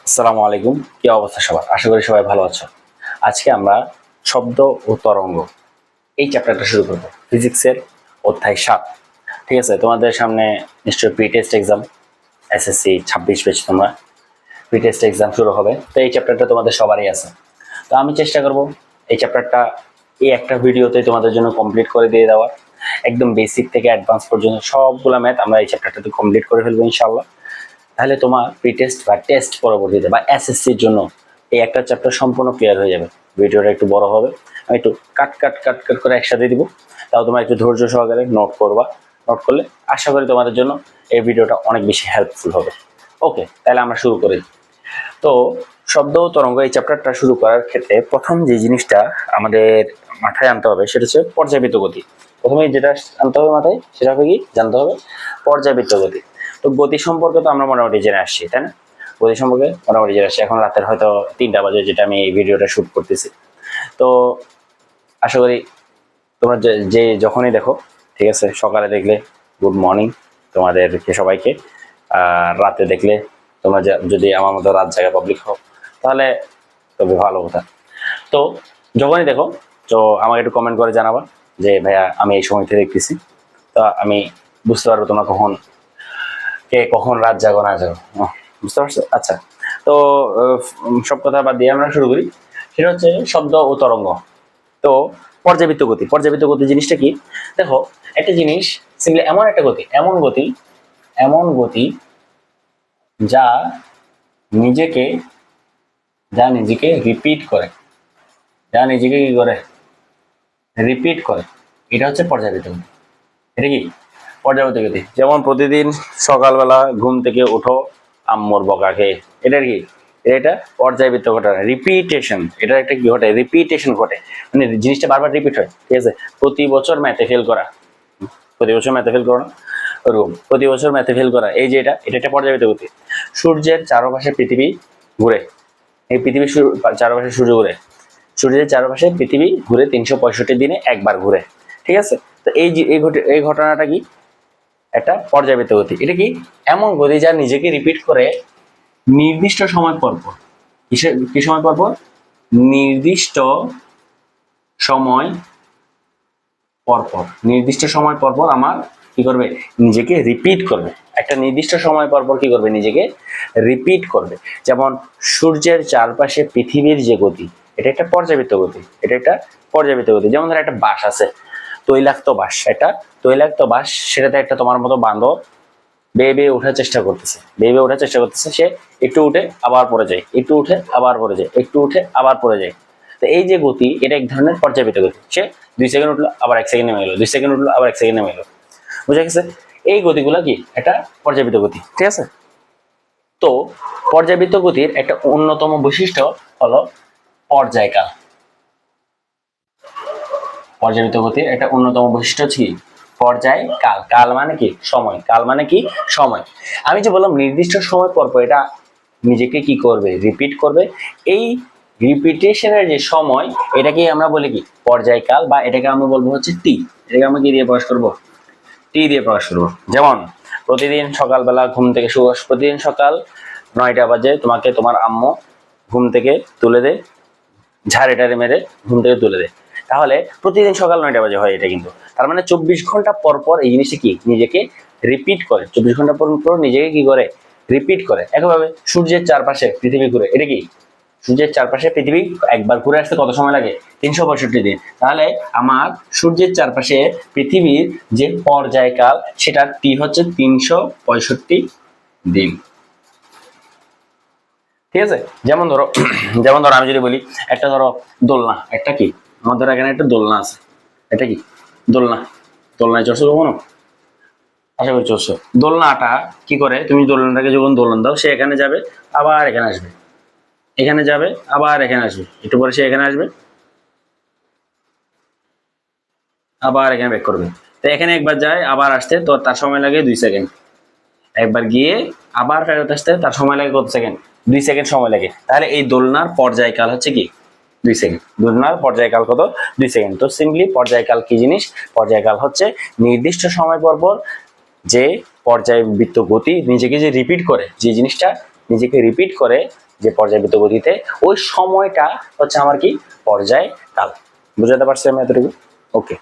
আসসালামু আলাইকুম। কি অবস্থা সবার? আশা করি সবাই ভালো আছো। আজকে আমরা শব্দ ও তরঙ্গ এই চ্যাপ্টারটা শুরু করব। ফিজিক্সের অধ্যায় 7। ঠিক আছে, তোমাদের সামনে নিশ্চয়ই pre test exam, SSC 26 page তোমরা প্রি টেস্ট এক্সাম শুরু হবে। তো এই চ্যাপ্টারটা তোমাদের সবারই আছে। তো আমি চেষ্টা করব এই চ্যাপ্টারটা এই একটা ভিডিওতে তোমাদের জন্য কমপ্লিট করে দিয়ে দেওয়ার। একদম বেসিক থেকে অ্যাডভান্স পর্যন্ত সবগুলা ম্যাথ আমরা এই চ্যাপ্টারটাতে কমপ্লিট করে ফেলবো ইনশাআল্লাহ। তাহলে তোমার প্রি টেস্ট বা টেস্ট পরবর্তীতে বা এসএসসির জন্য এই একটা চ্যাপ্টার সম্পূর্ণ ক্লিয়ার হয়ে যাবে। ভিডিওটা একটু বড় হবে, আমি একটু কাট কাট কাট কাট করে একসাথে দিব, তাও তোমার একটু ধৈর্য সহকারে নোট করবা। নোট করলে আশা করি তোমাদের জন্য এই ভিডিওটা অনেক বেশি হেল্পফুল হবে। ওকে, তাহলে আমরা শুরু করি। তো শব্দ ও তরঙ্গ এই চ্যাপ্টারটা শুরু করার ক্ষেত্রে প্রথম যে জিনিসটা আমাদের মাথায় আনতে হবে সেটা হচ্ছে পর্যায়বৃত্ত গতি। প্রথমে যেটা আনতে হবে মাথায় সেটা হবে কি, জানতে হবে পর্যায়বৃত্ত গতি। তো গতি সম্পর্কে তো আমরা মোটামুটি জেনে আসছি, তাই না? গতি সম্পর্কে মোটামুটি জেনে আসছি। এখন রাতের হয়তো 3টা বাজে, যেটা আমি এই ভিডিওটা শুট করতেছি। তো আশা করি তোমরা যে যখনই দেখো, ঠিক আছে, সকালে দেখলে গুড মর্নিং তোমাদেরকে সবাইকে, আর রাতে দেখলে তোমরা যদি আমার মতো রাত জায়গা পাবলিক হও তাহলে তবে ভালো কথা। তো যখনই দেখো তো আমাকে একটু কমেন্ট করে জানাবা যে ভাইয়া আমি এই সময়টা দেখতেছি, তো আমি বুঝতে পারবো তোমরা কখন রাত জাগো না জাগো। বুঝতে পারছো? আচ্ছা, তো সব কথা বাদ দিয়ে আমরা শুরু করি। সেটা হচ্ছে শব্দ ও তরঙ্গ। তো পর্যাবৃত্ত গতি, পর্যাবৃত্ত গতি জিনিসটা কি? দেখো, একটা জিনিস সিম্পলি এমন একটা গতি, এমন গতি যা নিজেকে রিপিট করে, যা নিজেকে কি করে, রিপিট করে। এটা হচ্ছে পর্যাবৃত্ত গতি। এটা কি পর্যাবৃত্ত গতি? যেমন প্রতিদিন সকালবেলা ঘুম থেকে উঠো আম্মুর বকা খেয়ে, এটার কি, এটা পর্যায়বৃত্ত ঘটনা, রিপিটেশন। এটা একটা কি ঘটে, রিপিটেশন ঘটে, মানে জিনিসটা বারবার রিপিট হয়। ঠিক আছে, প্রতি বছর ম্যাথে ফেল করা, প্রতি বছর ম্যাথে ফেল করো না, ওরকম প্রতি বছর ম্যাথে ফেল করা। এই যে এটা একটা পর্যাবৃত্ত গতি। সূর্যের চারপাশে পৃথিবী ঘুরে, এই পৃথিবীর চারপাশে সূর্য ঘুরে, সূর্যের চারপাশে পৃথিবী ঘুরে 365 দিনে একবার ঘুরে। ঠিক আছে, তো এই ঘটনাটা কি, একটা পর্যাবৃত্ত গতি। এটা কি এমন গতি যা নিজেকে রিপিট করে নির্দিষ্ট সময় পর পর। কি সময় পর পর? নির্দিষ্ট সময় পর পর, নির্দিষ্ট সময় পর পর আমার কি করবে, নিজেকে রিপিট করবে। একটা নির্দিষ্ট সময় পর পর কি করবে, নিজেকে রিপিট করবে। যেমন সূর্যের চারপাশে পৃথিবীর যে গতি, এটা একটা পর্যাবৃত্ত গতি। এটা একটা পর্যাবৃত্ত গতি। যেমন ধর একটা বাস আছে, তৈলাক্ত বাস, একটা তৈলাক্ত বাস, সেটাতে একটা তোমার মতো বান্দর বেয়ে বেয়ে ওঠার চেষ্টা করতেছে, সে একটু উঠে আবার পড়ে যায়, একটু উঠে আবার পড়ে যায়, একটু উঠে আবার পড়ে যায়। তো এই যে গতি, এটা এক ধরনের পর্যাবৃত্ত গতি। সে 2 সেকেন্ড উঠলো আবার 1 সেকেন্ড নেমে গেলো, 2 সেকেন্ড উঠলো আবার 1 সেকেন্ড নেমে গেলো। বুঝা গেছে? এই গতিগুলো কি একটা পর্যাবৃত্ত গতি। ঠিক আছে, তো পর্যাবৃত্ত গতির একটা অন্যতম বৈশিষ্ট্য হলো পর্যায়কাল। পর্যাবৃত্ত গতির একটা অন্যতম বৈশিষ্ট্য হচ্ছে কি, পর্যায়কাল। কাল মানে কি, সময়। কাল মানে কি, সময়। আমি যে বললাম নির্দিষ্ট সময় পর পর এটা নিজেকে কি করবে, রিপিট করবে। এই রিপিটেশনের যে সময়, এটাকে আমরা বলি কি, পর্যায়কাল, বা এটাকে আমরা বলবো হচ্ছে টি। এটাকে আমরা কি দিয়ে প্রকাশ করবো, টি দিয়ে প্রকাশ করবো। যেমন প্রতিদিন সকালবেলা ঘুম থেকে প্রতিদিন সকাল 9টা বাজে তোমাকে তোমার আম্মু ঘুম থেকে তুলে দেয়, ঝাড়েটারে মেরে ঘুম থেকে তুলে দেয়। তাহলে প্রতিদিন সকাল 9টা বাজে হয় এটা, কিন্তু তার মানে 24 ঘন্টা পর পর এই জিনিসটা কি, নিজেকে রিপিট করে। 24 ঘন্টা পর পর নিজেকে কি করে, রিপিট করে। একইভাবে সূর্যের চারপাশে পৃথিবী ঘুরে, এটা কি, সূর্যের চারপাশে পৃথিবী একবার ঘুরে আসতে কত সময় লাগে, 365 দিন। তাহলে আমার সূর্যের চারপাশে পৃথিবীর যে পর্যায়কাল, সেটা টি হচ্ছে 365 দিন। ঠিক আছে, যেমন ধরো আমি যদি বলি, একটা ধরো দোলনা, একটা কি, আমাদের এখানে একটা দোলনা আছে, এটা কি দোলনা, দোলনায় চড়ছো কখনো? আশা করি চড়ছো। দোলনাটা কি করে, তুমি দোলনাটাকে যখন দোলন দাও, সে এখানে যাবে আবার এখানে আসবে, এখানে যাবে আবার এখানে আসবে, একটু পরে সে এখানে আসবে আবার এখানে ব্যাক করবে। তো এখানে একবার যায় আবার আসতে তো তার সময় লাগে 2 সেকেন্ড, একবার গিয়ে আবার ফেরত আসতে তার সময় লাগে কত সেকেন্ড, 2 সেকেন্ড সময় লাগে। তাহলে এই দোলনার পর্যায়কাল হচ্ছে কি, 2 সেকেন্ড। দোলনার পর্যায়কাল কত, 2 সেকেন্ড। তো সিম্পলি পর্যায়কাল কি জিনিস, পর্যায়কাল হচ্ছে নির্দিষ্ট সময় পর পর যে পর্যায়বৃত্ত গতি নিজেকে যে রিপিট করে, যে জিনিসটা নিজেকে রিপিট করে যে পর্যায়বৃত্ত গতিতে ওই সময়টা হচ্ছে আমার কি পর্যায়কাল। বুঝাতে পারছি আমি এতটুকু? ওকে,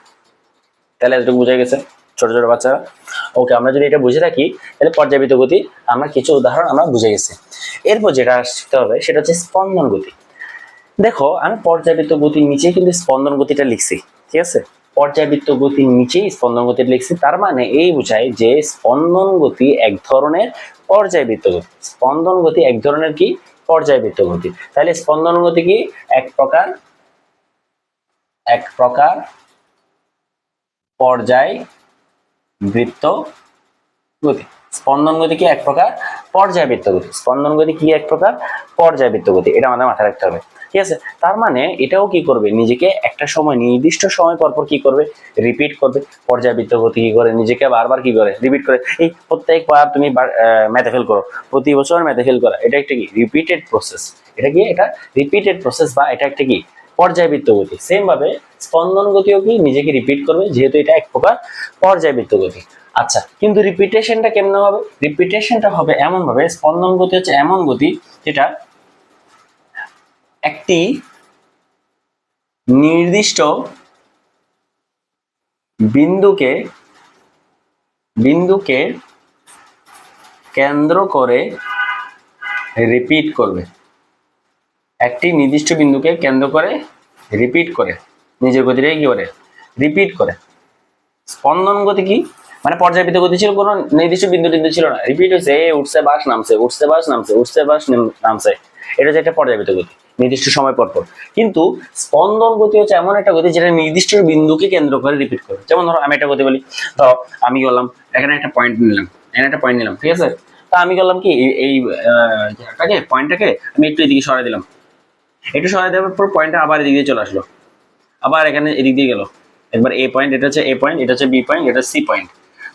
তাহলে এতটুকু বোঝা গেছে ছোট ছোট বাচ্চারা? ওকে, আমরা যদি এটা বুঝে থাকি তাহলে পর্যায়বৃত্ত গতি আমরা কিছু উদাহরণ আমরা বুঝে গেছি। এরপর যেটা শিখতে হবে সেটা হচ্ছে স্পন্দন গতি। দেখো আমি পর্যায়বৃত্ত গতির নিচেই কিন্তু স্পন্দন গতিটা লিখছি, ঠিক আছে? পর্যায়বৃত্ত গতির নিচেই স্পন্দন গতিটা লিখছি, তার মানে এই বোঝায় যে স্পন্দন গতি এক ধরনের পর্যায়বৃত্ত গতি। স্পন্দন গতি এক ধরনের কি পর্যায়বৃত্ত গতি। তাহলে স্পন্দন গতি কি এক প্রকার পর্যায়বৃত্ত গতি। স্পন্দন গতি কি এক প্রকার পর্যায়বৃত্ত গতি। স্পন্দন গতি কি এক প্রকার পর্যায়বৃত্ত গতি, এটা আমাদের মাথায় রাখতে হবে, ঠিক আছে? তার মানে এটাও কি করবে, নিজেকে একটা সময় নির্দিষ্ট সময় পর পর কি করবে, রিপিট করবে। পর্যায়বৃত্ত গতি কি করে, নিজেকে বারবার কি করে, রিপিট করে। এই প্রত্যেকবার তুমি ম্যাথে ফেল করো, প্রতি বছর ম্যাথে ফেল করা, এটা একটা কি রিপিটেড প্রসেস। এটা কি এটা রিপিটেড প্রসেস বা এটা একটা কি পর্যায়বৃত্ত গতি। সেম ভাবে স্পন্দন গতিও কি নিজেকে রিপিট করবে, যেহেতু এটা এক প্রকার পর্যায়বৃত্ত গতি। আচ্ছা, কিন্তু রিপিটেশনটা কেমন হবে? রিপিটেশনটা হবে এমন ভাবে, স্পন্দন গতি হচ্ছে এমন গতি যেটা একটি নির্দিষ্ট বিন্দুকে কেন্দ্র করে রিপিট করবে। একটি নির্দিষ্ট বিন্দুকে কেন্দ্র করে রিপিট করে, নিজের গতিটাকে কি করে রিপিট করে। স্পন্দন গতি কি মানে পর্যায়বৃত্ত গতি ছিল, কোনো নির্দিষ্ট বিন্দু ছিল না, রিপিট হচ্ছে, উঠছে বাস নামছে, উঠছে বাস নামছে, উঠছে বাস নামছে। এটা হচ্ছে একটা পর্যায়বৃত্ত গতি, নির্দিষ্ট সময় পর পর। কিন্তু স্পন্দন গতি হচ্ছে এমন একটা গতি যেটা নির্দিষ্ট বিন্দুকে কেন্দ্র করে রিপিট করে। যেমন ধরো আমি একটা গতি বলি, ধরো আমি বললাম এখানে একটা পয়েন্ট নিলাম, ঠিক আছে? তা আমি করলাম কি এই পয়েন্টটাকে আমি একটু এদিকে সরাই দিলাম, একটু সরাই দেওয়ার পর পয়েন্টটা আবার এদিকে চলে আসলো, আবার এখানে এদিক দিয়ে গেল। একবার এ পয়েন্ট, এটা হচ্ছে এ পয়েন্ট, এটা হচ্ছে বি পয়েন্ট, এটা সি পয়েন্ট।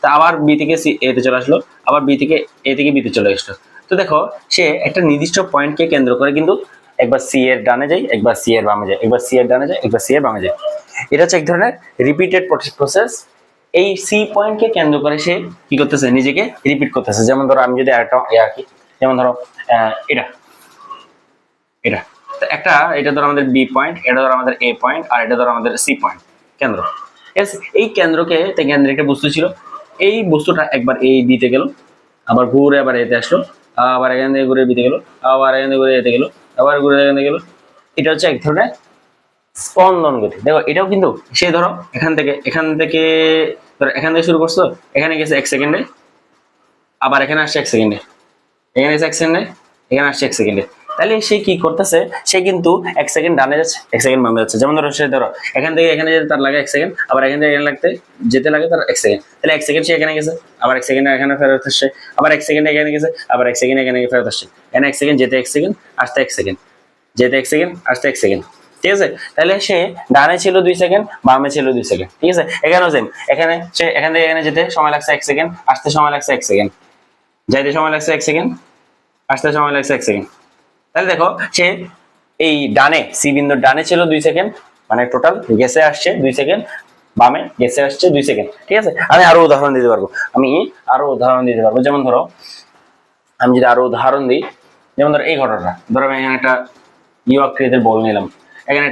তা আবার বি থেকে সি এতে চলে আসলো, আবার বি থেকে এ থেকে বিতে চলে আসলো। তো দেখো সে একটা নির্দিষ্ট পয়েন্টকে কেন্দ্র করে কিন্তু একবার সি এর ডানে যায়, একবার সি এর বামে যায়, একবার সি এর ডানে যায়, একবার সি এর বামে যায়। এটা হচ্ছে এক ধরনের রিপিটেড প্রসেস। এই সি পয়েন্টকে কেন্দ্র করে সে কি করতেছে, নিজেকে রিপিট করতেছে। যেমন ধরো আমি যদি একটা আঁকি, যেমন ধরো এটা এটা একটা, এটা ধরো আমাদের বি পয়েন্ট, এটা ধরো আমাদের এ পয়েন্ট, আর এটা ধরো আমাদের সি পয়েন্ট কেন্দ্র। এই কেন্দ্রকে একটা বস্তু ছিল, এই বস্তুটা একবার এই বিতে গেল, আবার ঘুরে আবার এতে আসলো, আবার এখান থেকে ঘুরে বিতে গেল, আবার এখান থেকে ঘুরে এতে গেল, আবার ঘুরে এখান থেকে গেল। এটা হচ্ছে এক ধরনের স্পন্দন গতি। দেখো এটাও কিন্তু সে ধরো এখান থেকে ধরো এখান থেকে শুরু করছো, এখানে গেছে 1 সেকেন্ডে, আবার এখানে আসছে 1 সেকেন্ডে, এখানে এসে 1 সেকেন্ডে, এখানে আসছে 1 সেকেন্ডে। তাহলে সে কি করতেছে, সে কিন্তু 1 সেকেন্ড ডানে যাচ্ছে, 1 সেকেন্ড বামে যাচ্ছে। যেমন ধরো সে ধরো এখান থেকে এখানে যেতে তার লাগে 1 সেকেন্ড, আবার এখান থেকে এখানে যেতে লাগে তার 1 সেকেন্ড। তাহলে 1 সেকেন্ড সে এখানে গেছে, আবার 1 সেকেন্ড এখানে ফেরত আসছে, আবার 1 সেকেন্ড এখানে গেছে, আবার 1 সেকেন্ড এখানে ফেরত আসছে। এখানে 1 সেকেন্ড যেতে 1 সেকেন্ড, আসতে 1 সেকেন্ড, যেতে 1 সেকেন্ড, আসতে 1 সেকেন্ড, ঠিক আছে? তাহলে সে ডানে ছিল 2 সেকেন্ড, বামে ছিল 2 সেকেন্ড, ঠিক আছে? এখানেও সেম, এখানে সে এখান থেকে এখানে যেতে সময় লাগছে 1 সেকেন্ড, আসতে সময় লাগছে 1 সেকেন্ড, যাইতে সময় লাগছে 1 সেকেন্ড, আসতে সময় লাগছে 1 সেকেন্ড। তাহলে দেখো সে এই ডানে সি বিন্দুর ডানে ছিল 2 সেকেন্ড, মানে টোটাল গেছে আসছে 2 সেকেন্ড, বামে গেছে আসছে 2 সেকেন্ড, ঠিক আছে? আমি আরো উদাহরণ দিতে পারবো, যেমন ধরো আমি যদি আরো উদাহরণ দিই, যেমন ধরো এই ঘটনাটা, ধরো আমি এখানে একটা আকৃতির বল নিলাম, এখানে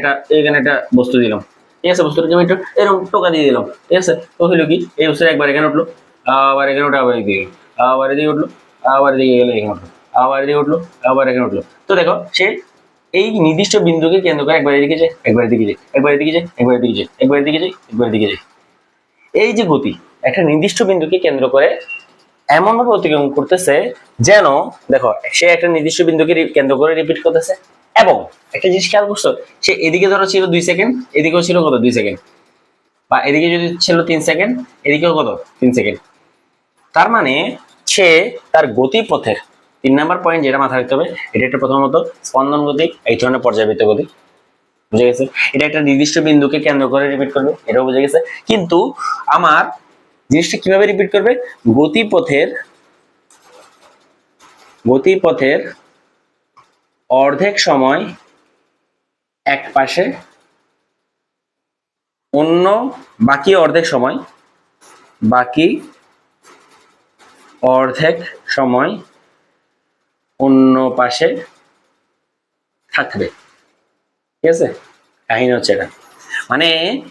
একটা বস্তু দিলাম, ঠিক আছে? বস্তুটাকে আমি একটু এরকম টোকা দিয়ে দিলাম, ঠিক আছে? তো হইলো কি, এই বস্তু একবার এখানে উঠলো, আবার এখানে উঠে আবার এদিকে গেলো, আবার এদিকে উঠলো, আবার এদিকে গেলো, এখানে উঠলো, আবার এদিকে উঠলো, আবার এখানে উঠলো। তো দেখো সে এই নির্দিষ্ট বিন্দুকে কেন্দ্র করে একবার এদিকে যায়, একবার এদিকে যায়, একবার এদিকে যায়, একবার এদিকে যায়, একবার এদিকে যায়, একবার এদিকে যায়। এই যে গতি একটা নির্দিষ্ট বিন্দুকে কেন্দ্র করে এমন ভাবে অতিক্রম করতেছে যেন, দেখো সে একটা নির্দিষ্ট বিন্দুকে কেন্দ্র করে রিপিট করতেছে। এবং একটা জিনিস খেয়াল করছো, সে এদিকে ধরো ছিল 2 সেকেন্ড, এদিকেও ছিল কত 2 সেকেন্ড, বা এদিকে যদি ছিল 3 সেকেন্ড, এদিকেও কত 3 সেকেন্ড। তার মানে সে তার গতিপথের 3 নাম্বার পয়েন্ট যেটা মাথায় রাখতে হবে, এটা একটা প্রথমত স্পন্দন গতি, এই ধরনের পর্যায়বৃত্ত গতি, বুঝে গেছে? এটা একটা নির্দিষ্ট বিন্দুকে কেন্দ্র করে রিপিট করবে, এটাও বুঝে গেছে। কিন্তু আমার জিনিসটা কিভাবে রিপিট করবে, গতিপথের অর্ধেক সময় এক পাশে, অন্য বাকি অর্ধেক সময় অন্য পাশে থাকবে। ঠিক আছে, কাহিনী হচ্ছে এটা। মানে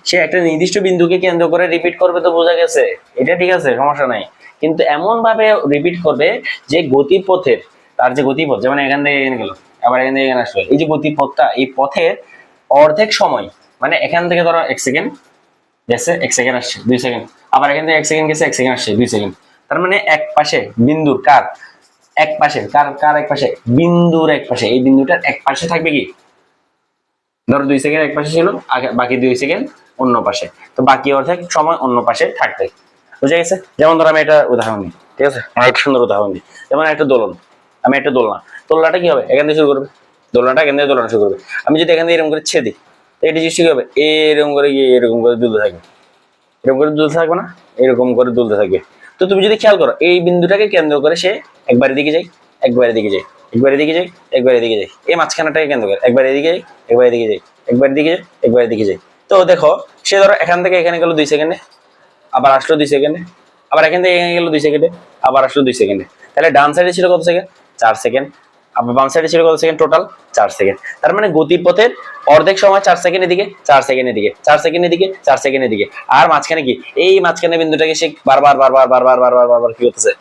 সে একটা নির্দিষ্ট বিন্দুকে কেন্দ্র করে রিপিট করবে তো বোঝা গেছে, এটা ঠিক আছে, সমস্যা নাই। কিন্তু এমন ভাবে রিপিট করবে যে গতিপথের, তার যে গতিপথ, যেমন এখান থেকে এখানে গেল, আবার এখান থেকে এখানে আসলো, এই যে গতিপথটা, এই পথের অর্ধেক সময়, মানে এখান থেকে ধরো 1 সেকেন্ড গেছে, 1 সেকেন্ড আসছে, 2 সেকেন্ড, আবার এখান থেকে 1 সেকেন্ড গেছে, 1 সেকেন্ড আসছে, 2 সেকেন্ড। তার মানে এক পাশে বিন্দুর কার এক পাশে, কার এক পাশে, বিন্দুর এক পাশে, এই বিন্দুটার এক পাশে থাকবে কি, ধরো 2 সেকেন্ড এক পাশে ছিল, বাকি 2 সেকেন্ড অন্য পাশে, তো বাকি অর্ধেক সময় অন্য পাশে থাকবে। বুঝে গেছে? যেমন ধরো আমি এটা উদাহরণ দিই, ঠিক আছে, একটা সুন্দর উদাহরণ দিই। যেমন একটা দোলন, আমি একটা দোলনা, দোলনাটা কি হবে, এখান থেকে শুরু করবে, দোলনাটা এখান থেকে দোলনা শুরু করবে। আমি যদি এখান থেকে এরকম করে ছেদি, এটি জিনিস কি হবে, এরকম করে গিয়ে এরকম করে দুলতে থাকবে, এরকম করে দুলতে থাকবে না, এরকম করে দুলতে থাকবে। তো তুমি যদি খেয়াল করো, এই বিন্দুটাকে কেন্দ্র করে সে একবার এদিকে যায়, একবার এদিকে যায়, একবার এদিকে যায়, একবার এদিকে যায়, এই মাঝখানাটাকে কেন্দ্র করে একবার এদিকে যায়, একবার এদিকে যায়, একবার এদিকে যায়, একবার এদিকে যায়। তো দেখো, সে ধরো এখান থেকে এখানে গেল 2 সেকেন্ডে, আবার আসলো 2 সেকেন্ডে, আবার এখান থেকে এখানে গেল 2 সেকেন্ডে, আবার আসলো 2 সেকেন্ডে। তাহলে ডান সাইডে ছিল কত সেকেন্ড, 4 সেকেন্ড। আবার বাম সাইডে ছিল কত সেকেন্ড, টোটাল 4 সেকেন্ড। তার মানে গতির পথের অর্ধেক সময় 4 সেকেন্ড এদিকে, 4 সেকেন্ড এদিকে, 4 সেকেন্ড এদিকে, 4 সেকেন্ড এদিকে। আর মাঝখানে কি, এই মাঝখানে বিন্দুটাকে সে বারবার বারবার বারবার বারবার বারবার কি করতেছে,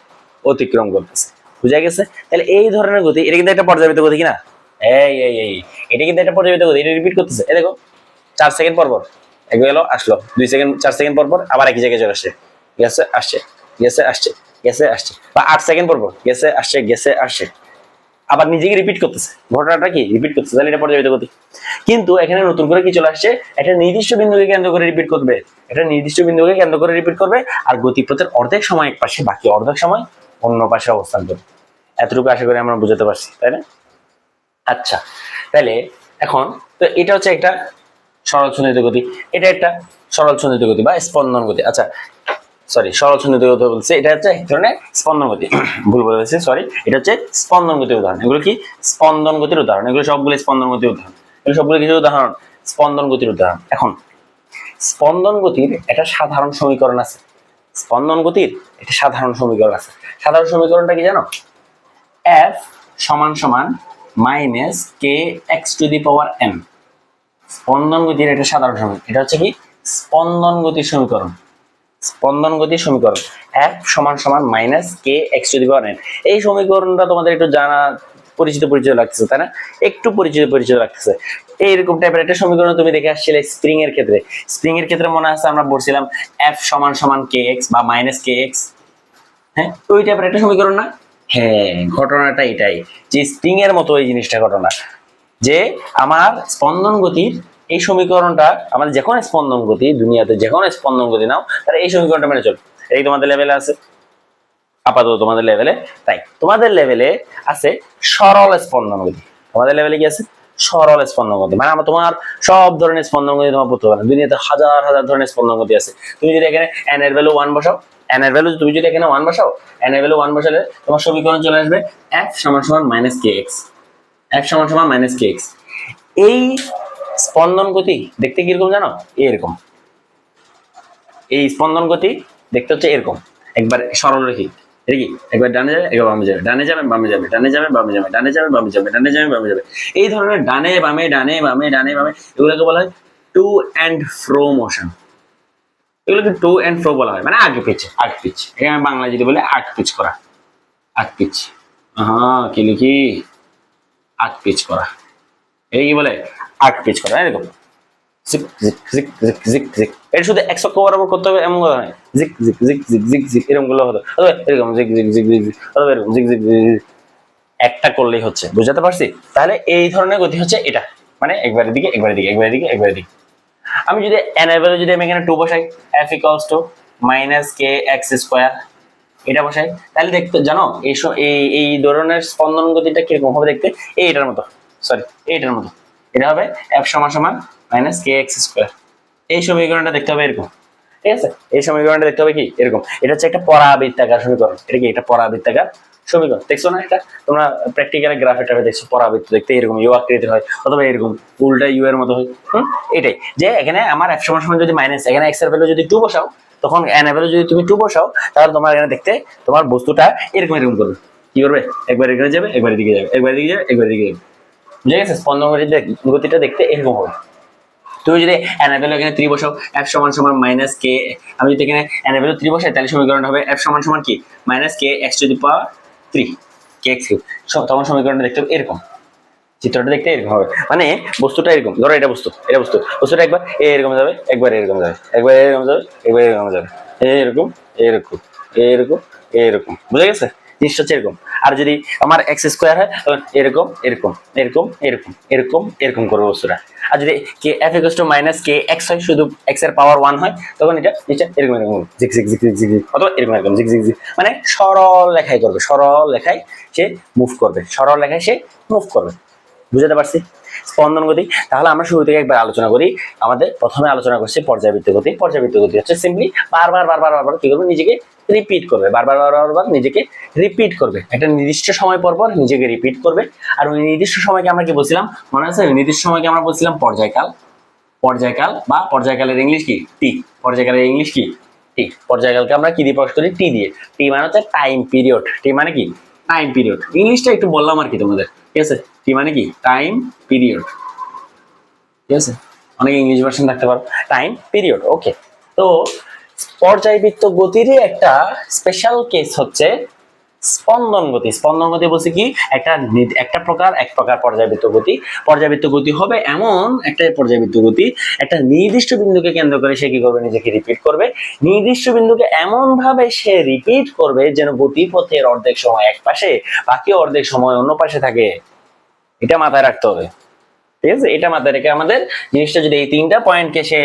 অতিক্রম করতেছে। বুঝা গেছে? তাহলে এই ধরনের গতি, এটা কিন্তু একটা পর্যাবৃত্ত গতি কিনা, এই এই এই এটা কিন্তু একটা পর্যাবৃত্ত গতি, এটা রিপিট করতেছে। এই দেখো, 4 সেকেন্ড পর পর এক গেল, আসলো 2 সেকেন্ড, 4 সেকেন্ড পর পর আবার একই জায়গায় চলে আসছে, গেছে আসছে, গেছে আসছে, গেছে আসছে। বা 8 সেকেন্ড পর পর গেছে আসছে, গেছে আসছে, আবার নিজেকে রিপিট করতেছে, ঘটনাটা কি রিপিট করতেছে, তাহলে এটা পর্যাবৃত্ত গতি। কিন্তু এখানে নতুন করে কি চলে আসছে, একটা নির্দিষ্ট বিন্দুকে কেন্দ্র করে রিপিট করবে, এটা নির্দিষ্ট বিন্দুকে কেন্দ্র করে রিপিট করবে, আর গতিপথের অর্ধেক সময় এক পাশে, বাকি অর্ধেক সময় অন্য পাশে অবস্থান করবে। এতটুকু আশা করি আমরা বুঝাতে পারছি, তাই না? আচ্ছা, তাহলে এখন তো এটা হচ্ছে একটা সরল সন্নিহিত গতি, এটা একটা সরল সন্নিহিত গতি বা স্পন্দন গতি। আচ্ছা সরি, সরল সন্নিহিত গতি বলছে, এটা হচ্ছে এক ধরনের স্পন্দন গতি, ভুল বলেছি, সরি, এটা হচ্ছে স্পন্দন গতির উদাহরণ। এগুলো কি স্পন্দন গতির উদাহরণ, এগুলো সবগুলো স্পন্দন গতির উদাহরণ, এগুলো সবগুলো কিছু উদাহরণ স্পন্দন গতির উদাহরণ। এখন স্পন্দন গতির একটা সাধারণ সমীকরণ আছে, স্পন্দন গতির একটা সাধারণ সমীকরণ আছে। সাধারণ সমীকরণটা কি জানো? এফ সমান সমান minus K x to the power N. স্পন্দন গতির একটা সাধারণ সমীকরণ, এটা হচ্ছে কি স্পন্দন গতির সমীকরণ, স্পন্দন গতির সমীকরণ এফ সমান সমান minus K x to the power N. এই সমীকরণটা তোমাদের একটু জানা পরিচিত পরিচিত লাগতেছে, তাই না? একটু পরিচিত পরিচিত লাগতেছে। এইরকম টাইপের একটা সমীকরণ তুমি দেখে আসছিলে স্প্রিং এর ক্ষেত্রে। স্প্রিং এর ক্ষেত্রে মনে আছে আমরা বলছিলাম এফ সমান সমান কে এক্স বা মাইনাস কে এক্স, হ্যাঁ, ওই টাইপের একটা সমীকরণ না? হ্যাঁ, ঘটনাটা এটাই, যে স্প্রিং এর মতো এই জিনিসটা ঘটনা, যে আমার স্পন্দন গতির এই সমীকরণটা, আমাদের যে কোনো স্পন্দন গতি, দুনিয়াতে যে কোনো স্পন্দন গতি নাও, তাহলে এই সমীকরণটা মেনে চলো। এই তোমাদের লেভেলে আছে, আপাতত তোমাদের লেভেলে, তাই তোমাদের লেভেলে আছে সরল স্পন্দন গতি। তোমাদের লেভেলে কি আছে? সরল স্পন্দন গতি। মানে আমার তোমার সব ধরনের স্পন্দন গতি তোমার পড়তে পারবে, দুনিয়াতে হাজার হাজার ধরনের স্পন্দন গতি আছে। তুমি যদি এখানে এন এর ভ্যালু 1 বসাও, এন এর ভ্যালু তুমি যদি এখানে 1 বসাও, এন এর ভ্যালু 1 বসালে তোমার সমীকরণ চলে আসবে এফ সমান সমান মাইনাস কে এক্স, এফ সমান সমান মাইনাস কে এক্স। এই স্পন্দন গতি দেখতে কিরকম জানো? এরকম। এই স্পন্দন গতি দেখতে হচ্ছে এরকম, একবার সরল রেখি, এটা কি একবার ডানে যাবে, একবার বামে যাবে, ডানে যাবে বামে যাবে, ডানে যাবে বামে যাবে, ডানে যাবে বামে যাবে, ডানে যাবে বামে যাবে। এই ধরনের ডানে বামে ডানে বামে ডানে বামে, এগুলোকে বলা হয় টু অ্যান্ড ফ্রো মোশন। এগুলোকে টু অ্যান্ড ফ্রো বলা হয়, মানে আগে পিছ আগ পিছ। এখানে বাংলা যদি বলে আগ পিছ করা, আগ পিছ, হ্যাঁ কি লিখি, আগ পিছ করা, এই কি বলে আগ পিছ করা, এরকম জিক জিক জিক জিক জিক জিক। এটা শুধু এক চক্কর বরাবর করতে হবে এমন কথা নয়, জিক জিক জিক জিক জিক জিক এরকম করলে হতো, এরকম জিক জিক জিক জিক জিক, এরকম জিক জিক জিক, একটা করলেই হচ্ছে। বুঝাতে পারছি? তাহলে এই ধরনের গতি হচ্ছে এটা, মানে একবারের দিকে একবারের দিকে একবারের দিকে একবারের দিকে। আমি যদি এন এর ভ্যালু যদি আমি এখানে 2 বসাই, F equals to minus K x square, এটা বসাই, তাহলে দেখতে জানো এই ধরনের স্পন্দন গতিটা কিরকম হবে দেখতে? এইটার মতো, সরি এইটার মতো। এটা হবে এফ সমান সমান মাইনাস কে এক্স স্কোয়ার। এই সমীকরণটা দেখতে হবে এরকম, ঠিক আছে? এই সমীকরণটা দেখতে হবে কি এরকম। এটা হচ্ছে একটা পরাবৃত্তাকার সমীকরণ। এটা কি একটা পরাবৃত্তাকার সমীকরণ, দেখছো না? এটা তোমরা প্র্যাকটিক্যালি গ্রাফে দেখছো, পরাবৃত্ত দেখতে এরকম ইউ আকৃতির হয়, অথবা এরকম উল্টা ইউ এর মতো হয়। এটাই যে এখানে আমার এফ সমান সমান যদি মাইনাস, এখানে এক্স এর ভ্যালু যদি 2 বসাও, তখন এন এর ভ্যালু যদি তুমি 2 বসাও, তাহলে তোমার এখানে দেখতে তোমার বস্তুটা এরকম এরকম করবে। কি করবে? একবার এখানে যাবে, একবার এদিকে যাবে, একবার এদিকে যাবে, একবার এদিকে যাবে। বুঝে গেছে? স্পন্দন গতিটা দেখতে এরকম হবে। তুমি যদি এন এর ভ্যালু এখানে 3 বসাও, f সমান সমান মাইনাস কে, আমি যদি এখানে এন এর ভ্যালু 3 বসাই তাহলে সমীকরণটা হবে f সমান সমান কি minus K x to the power 3 K x cube. তখন সমীকরণটা দেখতে হবে এরকম, চিত্রটা দেখতে এরকম হবে, মানে বস্তুটা এরকম। ধরো এটা বস্তু, এটা বস্তু, বস্তুটা একবার এরকম যাবে, একবার এরকম যাবে, একবার এরকম যাবে, একবার এরকম যাবে, এরকম এরকম এরকম এরকম। বুঝে গেছে? জিনিসটা হচ্ছে এরকম। আর যদি আমার এক্স স্কোয়ার হয় তখন এরকম এরকম এরকম এরকম এরকম এরকম করবে বস্তুটা। আর যদি K F equals to minus K x হয়, শুধু এক্স এর পাওয়ার 1 হয়, তখন এটা এরকম এরকম জিক জিক জিক জিক জিক, অথবা এরকম এরকম জিক জিক জিক, মানে সরল লেখায় করবে, সরল লেখায় সে মুভ করবে, সরল লেখায় সে মুভ করবে। বুঝতে পারছি? স্পন্দন গতি। তাহলে আমরা শুরু থেকে একবার আলোচনা করি। আমাদের প্রথমে আলোচনা করছি পর্যাবৃত্ত গতি। পর্যাবৃত্ত গতি হচ্ছে সিম্পলি বারবার বারবার বারবার কি করবে, নিজেকে রিপিট করবে, বারবার বারবার বারবার নিজেকে রিপিট করবে, একটা নির্দিষ্ট সময় পর পর নিজেকে রিপিট করবে। আর ওই নির্দিষ্ট সময়কে আমরা কি বলছিলাম মনে আছে? নির্দিষ্ট সময়কে আমরা বলছিলাম পর্যায়কাল। পর্যায়কাল বা পর্যায়কালের ইংলিশ কি টি, পর্যায়কালের ইংলিশ কি টি। পর্যায়কালকে আমরা কি দিয়ে প্রকাশ করি? টি দিয়ে। টি মানে হচ্ছে টাইম পিরিয়ড। টি মানে কি টাইম পিরিয়ড। ইংলিশটা একটু বললাম আর কি তোমাদের, ঠিক আছে? টি মানে কি টাইম পিরিয়ড, ঠিক আছে? অনেক ইংলিশ ভার্সন থাকতে পারো, টাইম পিরিয়ড। ওকে, তো পর্যায়বৃত্ত গতিরই একটা স্পেশাল কেস হচ্ছে স্পন্দন গতি। স্পন্দন গতি বলছে কি একটা প্রকার এক প্রকার পর্যায়বৃত্ত গতি। পর্যায়বৃত্ত গতি হবে এমন একটা পর্যায়বৃত্ত গতি, একটা নির্দিষ্ট বিন্দুকে কেন্দ্র করে সে কি করবে, নিজেকে রিপিট করবে। নির্দিষ্ট বিন্দুকে এমন ভাবে সে রিপিট করবে যেন গতিপথের অর্ধেক সময় এক পাশে, বাকি অর্ধেক সময় অন্য পাশে থাকে। এটা মাথায় রাখতে হবে, ঠিক আছে? এটা মাথায় রেখে আমাদের জিনিসটা যদি এই 3টা পয়েন্টকে সে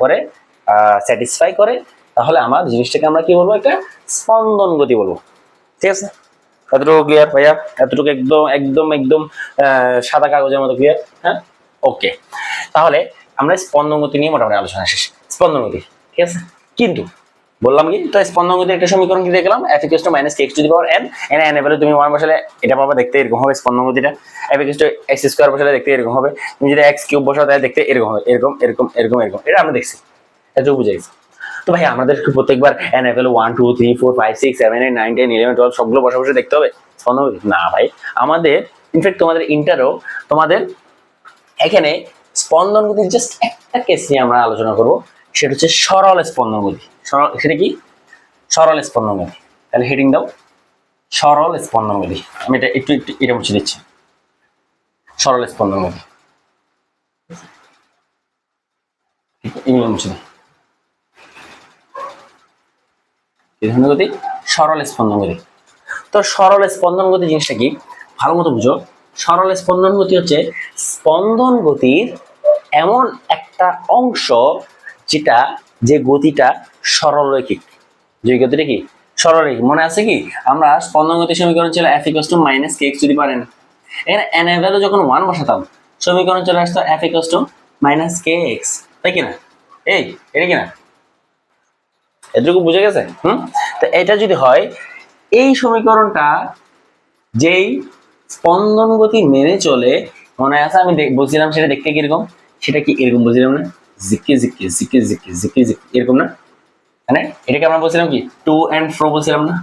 করে স্যাটিসফাই করে, তাহলে আমার জিনিসটাকে আমরা কি বলবো, একটা স্পন্দন গতি বলবো। ঠিক আছে? এতটুকু ক্লিয়ার ভাইয়া? এতটুকু একদম একদম একদম সাদা কাগজের মতো ক্লিয়ার? হ্যাঁ, ওকে। তাহলে আমরা স্পন্দন গতি নিয়ে মোটামুটি আলোচনা শেষ। স্পন্দন গতি, ঠিক আছে? কিন্তু বললাম কি, তো স্পন্দন গতির একটা সমীকরণ কি দেখলাম, f equals to minus K x to the power n। N এর ভ্যালু তুমি 1 বসালে এটা পাবা, দেখতে এরকম হবে স্পন্দন গতিটা। f equals two x square বসালে দেখতে এরকম হবে। তুমি যদি x কিউব বসাও তাহলে দেখতে এরকম হবে, এরকম এরকম এরকম এরকম। এটা আমরা দেখছি, এত বুঝে গেছি। তো ভাই আমাদের প্রত্যেকবার n এর ভ্যালু 1 2 3 4 5 6 7 8 9 10 11 12 সবগুলো বসে বসে দেখতে হবে স্পন্দন গতি? না ভাই, আমাদের ইনফ্যাক্ট তোমাদের ইন্টারও তোমাদের এখানে স্পন্দন গতির জাস্ট একটা কেস নিয়ে আমরা আলোচনা করব, সেটা হচ্ছে সরল স্পন্দন গতি। সরল, সেটা কি? সরল স্পন্দন গতি। তাহলে হেডিং দাও সরল স্পন্দন গতি। আমি এটা একটু একটু এটা মুছে দিচ্ছি, সরল স্পন্দন গতি। এগুলো মুছে দিই। এই ধরনের গতি সরল স্পন্দন গতি। তো সরল স্পন্দন গতি জিনিসটা কি ভালো মতো বুঝো। সরল স্পন্দন গতি হচ্ছে স্পন্দন গতির এমন একটা অংশ যেটা, যে গতিটা সরলরৈখিক। যে গতিটা কি সরলরৈখিক। মনে আছে কি আমরা স্পন্দন গতির সমীকরণ ছিল f equals to minus K x যদি পারেন, এখানে n এর ভ্যালু যখন 1 বসাতাম সমীকরণ চলে আসতো f equals to minus K x, তাই কিনা? এই এটা কিনা? এটুকু বুঝে গেছে? তো এটা যদি হয়, এই সমীকরণটা যেই স্পন্দন গতি মেনে চলে, মনে আছে আমি বলছিলাম সেটা দেখতে কিরকম, সেটা কি এরকম বলছিলাম না, GK GK GK GK GK GK এরকম না? মানে এটাকে আমরা বলছিলাম কি টু এন্ড ফ্রো বলছিলাম না?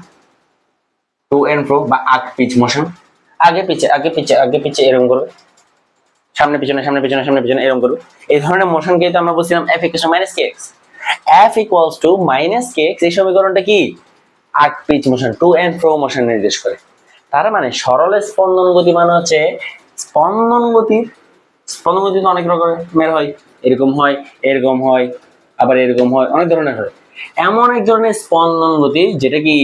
টু এন্ড ফ্রো বা আগ পিচ মোশন, আগে পিছে আগে পিছে আগে পিছে এরকম করবে, সামনে পিছনে সামনে পিছনে সামনে পিছনে এরকম করবে। এই ধরনের মোশনকে তো আমরা বলছিলাম f equals to minus K X. f equals to minus K X এই সমীকরণটা কি আগ পিচ motion, to and fro motion নির্দেশ করে। তার মানে সরল স্পন্দন গতি মানে হচ্ছে স্পন্দন গতি তো অনেক রকমের হয়, এরকম হয়, এরকম হয়, আবার এরকম হয়, অনেক ধরনের হয়। এমন এক ধরনের স্পন্দন গতি যেটা কি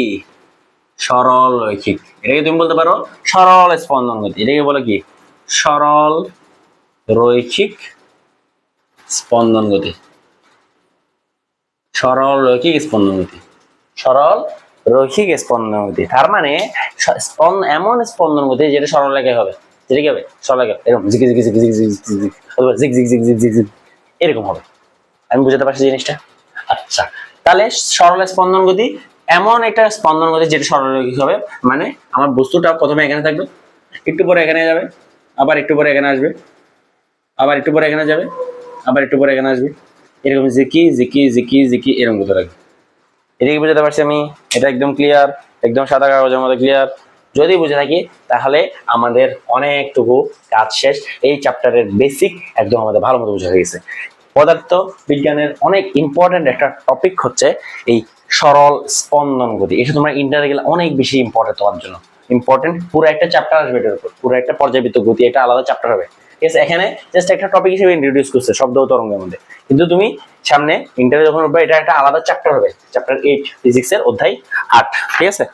সরল রৈখিক। এটাকে তুমি বলতে পারো সরল স্পন্দন গতি। এটাকে বলে কি সরল রৈখিক স্পন্দন গতি। সরল রৈখিক স্পন্দন গতি, সরল রৈখিক স্পন্দন গতি। তার মানে এমন স্পন্দন গতি যেটা সরল রেখায় হবে, যেটা কি হবে সরল রেখা এরকম জিকি জিকি জিকি জিকি জিকি জিকি অথবা জিক জিক জিক জিক জিক জিক এরকম হবে। আমি বুঝাতে পারছি জিনিসটা? আচ্ছা, তাহলে সরল স্পন্দন গতি এমন একটা স্পন্দন গতি যেটা সরল রৈখিক হবে, মানে আমার বস্তুটা প্রথমে এখানে থাকবে, একটু পরে এখানে যাবে, আবার একটু পরে এখানে আসবে, আবার একটু পরে এখানে যাবে, আবার একটু পরে এখানে আসবে, এরকম জিকি জিকি জিকি জিকি এরকম করতে থাকবে। এটা কি বুঝাতে পারছি আমি? এটা একদম ক্লিয়ার, একদম সাদা কাগজের মতো ক্লিয়ার। যদি বুঝে থাকি তাহলে আমাদের অনেকটুকু কাজ শেষ। এই চ্যাপ্টারের বেসিক একদম আমাদের ভালো মতো বোঝা হয়ে গেছে। পদার্থ বিজ্ঞানের অনেক ইম্পর্টেন্ট একটা টপিক হচ্ছে এই সরল স্পন্দন গতি। এটা তোমরা ইন্টারে গেলে অনেক বেশি ইম্পর্টেন্ট, তোমার জন্য ইম্পর্টেন্ট। পুরো একটা চ্যাপ্টার আসবে এটার উপর, পুরো একটা পর্যাবৃত্ত গতি, এটা আলাদা চ্যাপ্টার হবে। ঠিক আছে, এখানে জাস্ট একটা টপিক হিসেবে ইন্ট্রোডিউস করছে শব্দ ও তরঙ্গের মধ্যে, কিন্তু তুমি সামনে ইন্টারে যখন উঠবে এটা একটা আলাদা চ্যাপ্টার হবে, চ্যাপ্টার 8 ফিজিক্সের অধ্যায় 8। ঠিক আছে,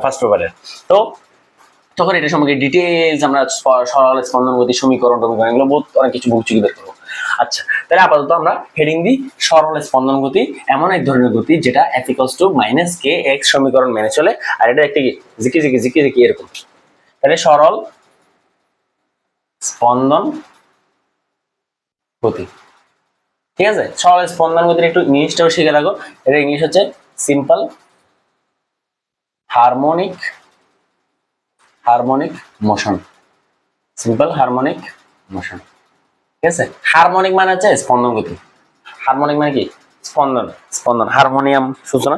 ফার্স্ট পেপারের। তো তখন এটা সম্পর্কে ডিটেইলস আমরা সরল স্পন্দন গতি, সমীকরণ টমীকরণ এগুলো বহুত অনেক কিছু বুঝি বের করবো। আচ্ছা, তাহলে আপাতত আমরা হেডিং দিই সরল স্পন্দন গতি এমন এক ধরনের গতি যেটা f - kx সমীকরণ মেনে চলে, আর এটা একটা কি জিকি জিকি জিকি জিকি এরকম। তাহলে সরল স্পন্দন গতি। ঠিক আছে, সরল স্পন্দন গতির একটু ইংলিশটাও শিখে রাখো। এটা ইংলিশ হচ্ছে simple harmonic motion. Simple harmonic motion. ঠিক আছে, হারমোনিক মানে হচ্ছে স্পন্দন গতি। হারমোনিক মানে কি? স্পন্দন। হারমোনিয়াম সূচনা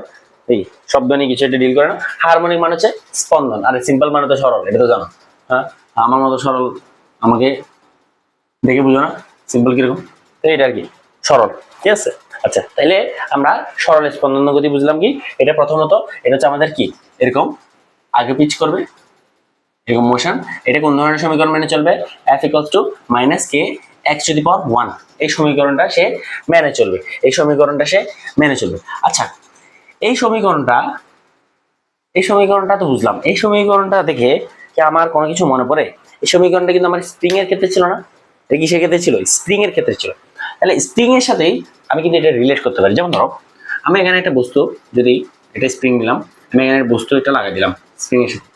এই শব্দ নিয়ে কিছু একটা ডিল করে না। হারমোনিক মানে হচ্ছে স্পন্দন, আর সিম্পল মানে তো সরল, এটা তো জানো। হ্যাঁ, আমার মতো সরল আমাকে দেখে বুঝো না সিম্পল কিরকম, তো এটা আর কি সরল। ঠিক আছে, আচ্ছা তাইলে আমরা সরল স্পন্দন গতি বুঝলাম কি। এটা প্রথমত এটা হচ্ছে আমাদের কি এরকম আগে পিচ করবে এরকম মোশন। এটা কোন ধরনের সমীকরণ মেনে চলবে? f - k x⁴ এই সমীকরণটা সে মেনে চলবে, আচ্ছা, এই সমীকরণটা তো বুঝলাম। এই সমীকরণটা দেখে কি আমার কোনো কিছু মনে পড়ে? এই সমীকরণটা কিন্তু আমার স্প্রিং এর ক্ষেত্রে ছিল না, এটা কিসের ক্ষেত্রে ছিল? স্প্রিং এর ক্ষেত্রে ছিল। তাহলে স্প্রিং এর সাথেই আমি কিন্তু এটা রিলেট করতে পারি। যেমন ধরো আমি এখানে একটা বস্তু, যদি এটা স্প্রিং দিলাম, আমি এখানে বস্তু এটা লাগাই দিলাম স্প্রিং এর সাথে,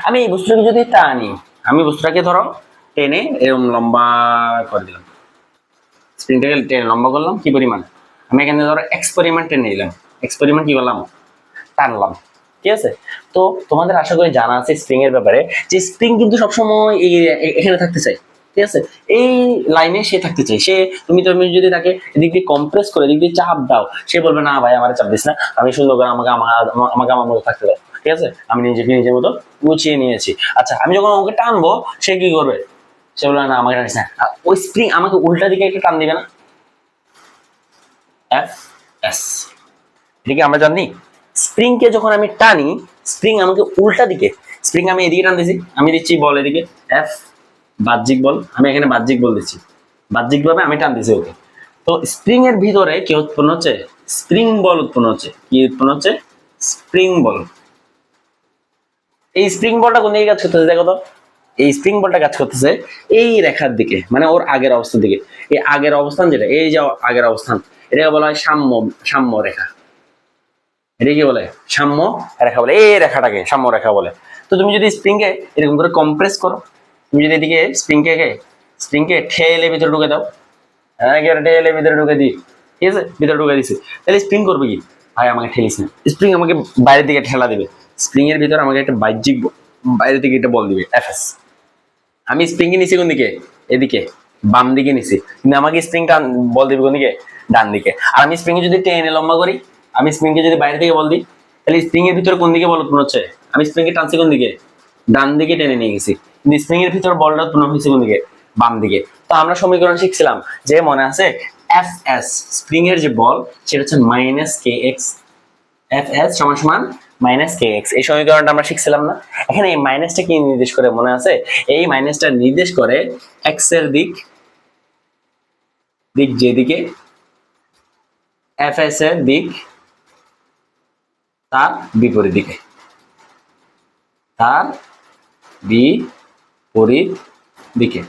আমি এই বস্তুটাকে যদি টানি, আমি বস্তুটাকে ধরো টেনে এরকম লম্বা করে দিলাম, স্প্রিংটাকে টেনে লম্বা করলাম কি পরিমাণ? আমি এখানে ধরো এক্স পরিমাণ টেনে নিলাম, এক্স পরিমাণ কি করলাম? টানলাম। ঠিক আছে, তো তোমাদের আশা করি জানা আছে স্প্রিং এর ব্যাপারে, যে স্প্রিং কিন্তু সবসময় এখানে থাকতে চাই। ঠিক আছে, এই লাইনে সে থাকতে চাই। তুমি যদি তাকে এদিক দিয়ে কম্প্রেস করে এদিক দিয়ে চাপ দাও, সে বলবে না ভাই আমার চাপ দিস না, আমি সুন্দর করে আমাকে আমার মতো থাকতে দাও। ঠিক আছে, আমি নিজের মতো গুছিয়ে নিয়েছি। আচ্ছা, আমি যখন ওকে টানবো সে কি করবে? সে বলবে না আমাকে টানিস না, ওই স্প্রিং আমাকে উল্টা দিকে একটা টান দিবে না, এফ এস। এটা কি আমরা জানি? স্প্রিং কে যখন আমি টানি, স্প্রিং আমাকে উল্টা দিকে, স্প্রিং আমি এদিকে টান দিছি, আমি দিচ্ছি বল এদিকে এফ, বাহ্যিক বল, আমি এখানে বাহ্যিক বল দিচ্ছি, বাহ্যিক ভাবে আমি টান দিছি ওকে। তো স্প্রিং এর ভিতরে কি উৎপন্ন হচ্ছে? স্প্রিং বল উৎপন্ন হচ্ছে। কি উৎপন্ন হচ্ছে? স্প্রিং বল। এই স্প্রিং বলটা কোন দিকে কাজ করতেছে দেখো তো? এই স্প্রিং বলটা কাজ করতেছে এই রেখার দিকে, মানে ওর আগের অবস্থার দিকে। এই আগের অবস্থান যেটা, এই যে আগের অবস্থান, এটাকে বলা হয় সাম্য রেখা। এটা কি বলে? সাম্য রেখা বলে, এই রেখাটাকে সাম্য রেখা বলে। তো তুমি যদি স্প্রিং কে এরকম করে কম্প্রেস করো, তুমি যদি এদিকে স্প্রিং কে ঠেলে ভিতরে ঢুকে দাও, একেবারে ঠেলে ভিতরে ঢুকে দিই, ঠিক আছে, ভিতরে ঢুকে দিছি, তাহলে স্প্রিং করবে কি? ভাই আমাকে ঠেলিস না, স্প্রিং আমাকে বাইরের দিকে ঠেলা দিবে। স্প্রিং এর ভিতরে আমাকে একটা বাহ্যিক বাইরে থেকে একটা বল দিবে, এফএস। আমি স্প্রিং নিছি কোন দিকে? এদিকে, বাম দিকে নিছি, কিন্তু আমাকে স্প্রিং টান বল দিবে কোন দিকে? ডান দিকে। আর আমি স্প্রিং যদি টেনে লম্বা করি, আমি স্প্রিং কে যদি বাইরে থেকে বল দিই, তাহলে স্প্রিং এর ভিতরে কোন দিকে বল উৎপন্ন হচ্ছে? আমি স্প্রিং কে টানছি কোন দিকে? ডান দিকে টেনে নিয়ে গেছি, কিন্তু স্প্রিং এর ভিতরে বলটা উৎপন্ন হয়েছে কোন দিকে? বাম দিকে। তো আমরা সমীকরণ শিখছিলাম যে, মনে আছে এফ এস স্প্রিং এর যে বল সেটা হচ্ছে -kx, এফ এস সমান সমান -kx। এই সমীকরণটা আমরা শিখছিলাম না? এখানে এই মাইনাসটা কি নির্দেশ করে মনে আছে? এই মাইনাসটা নির্দেশ করে এক্স এর দিক যেদিকে, এফ এস এর দিক তার বিপরীত দিকে, তার বিপরীত দিকে।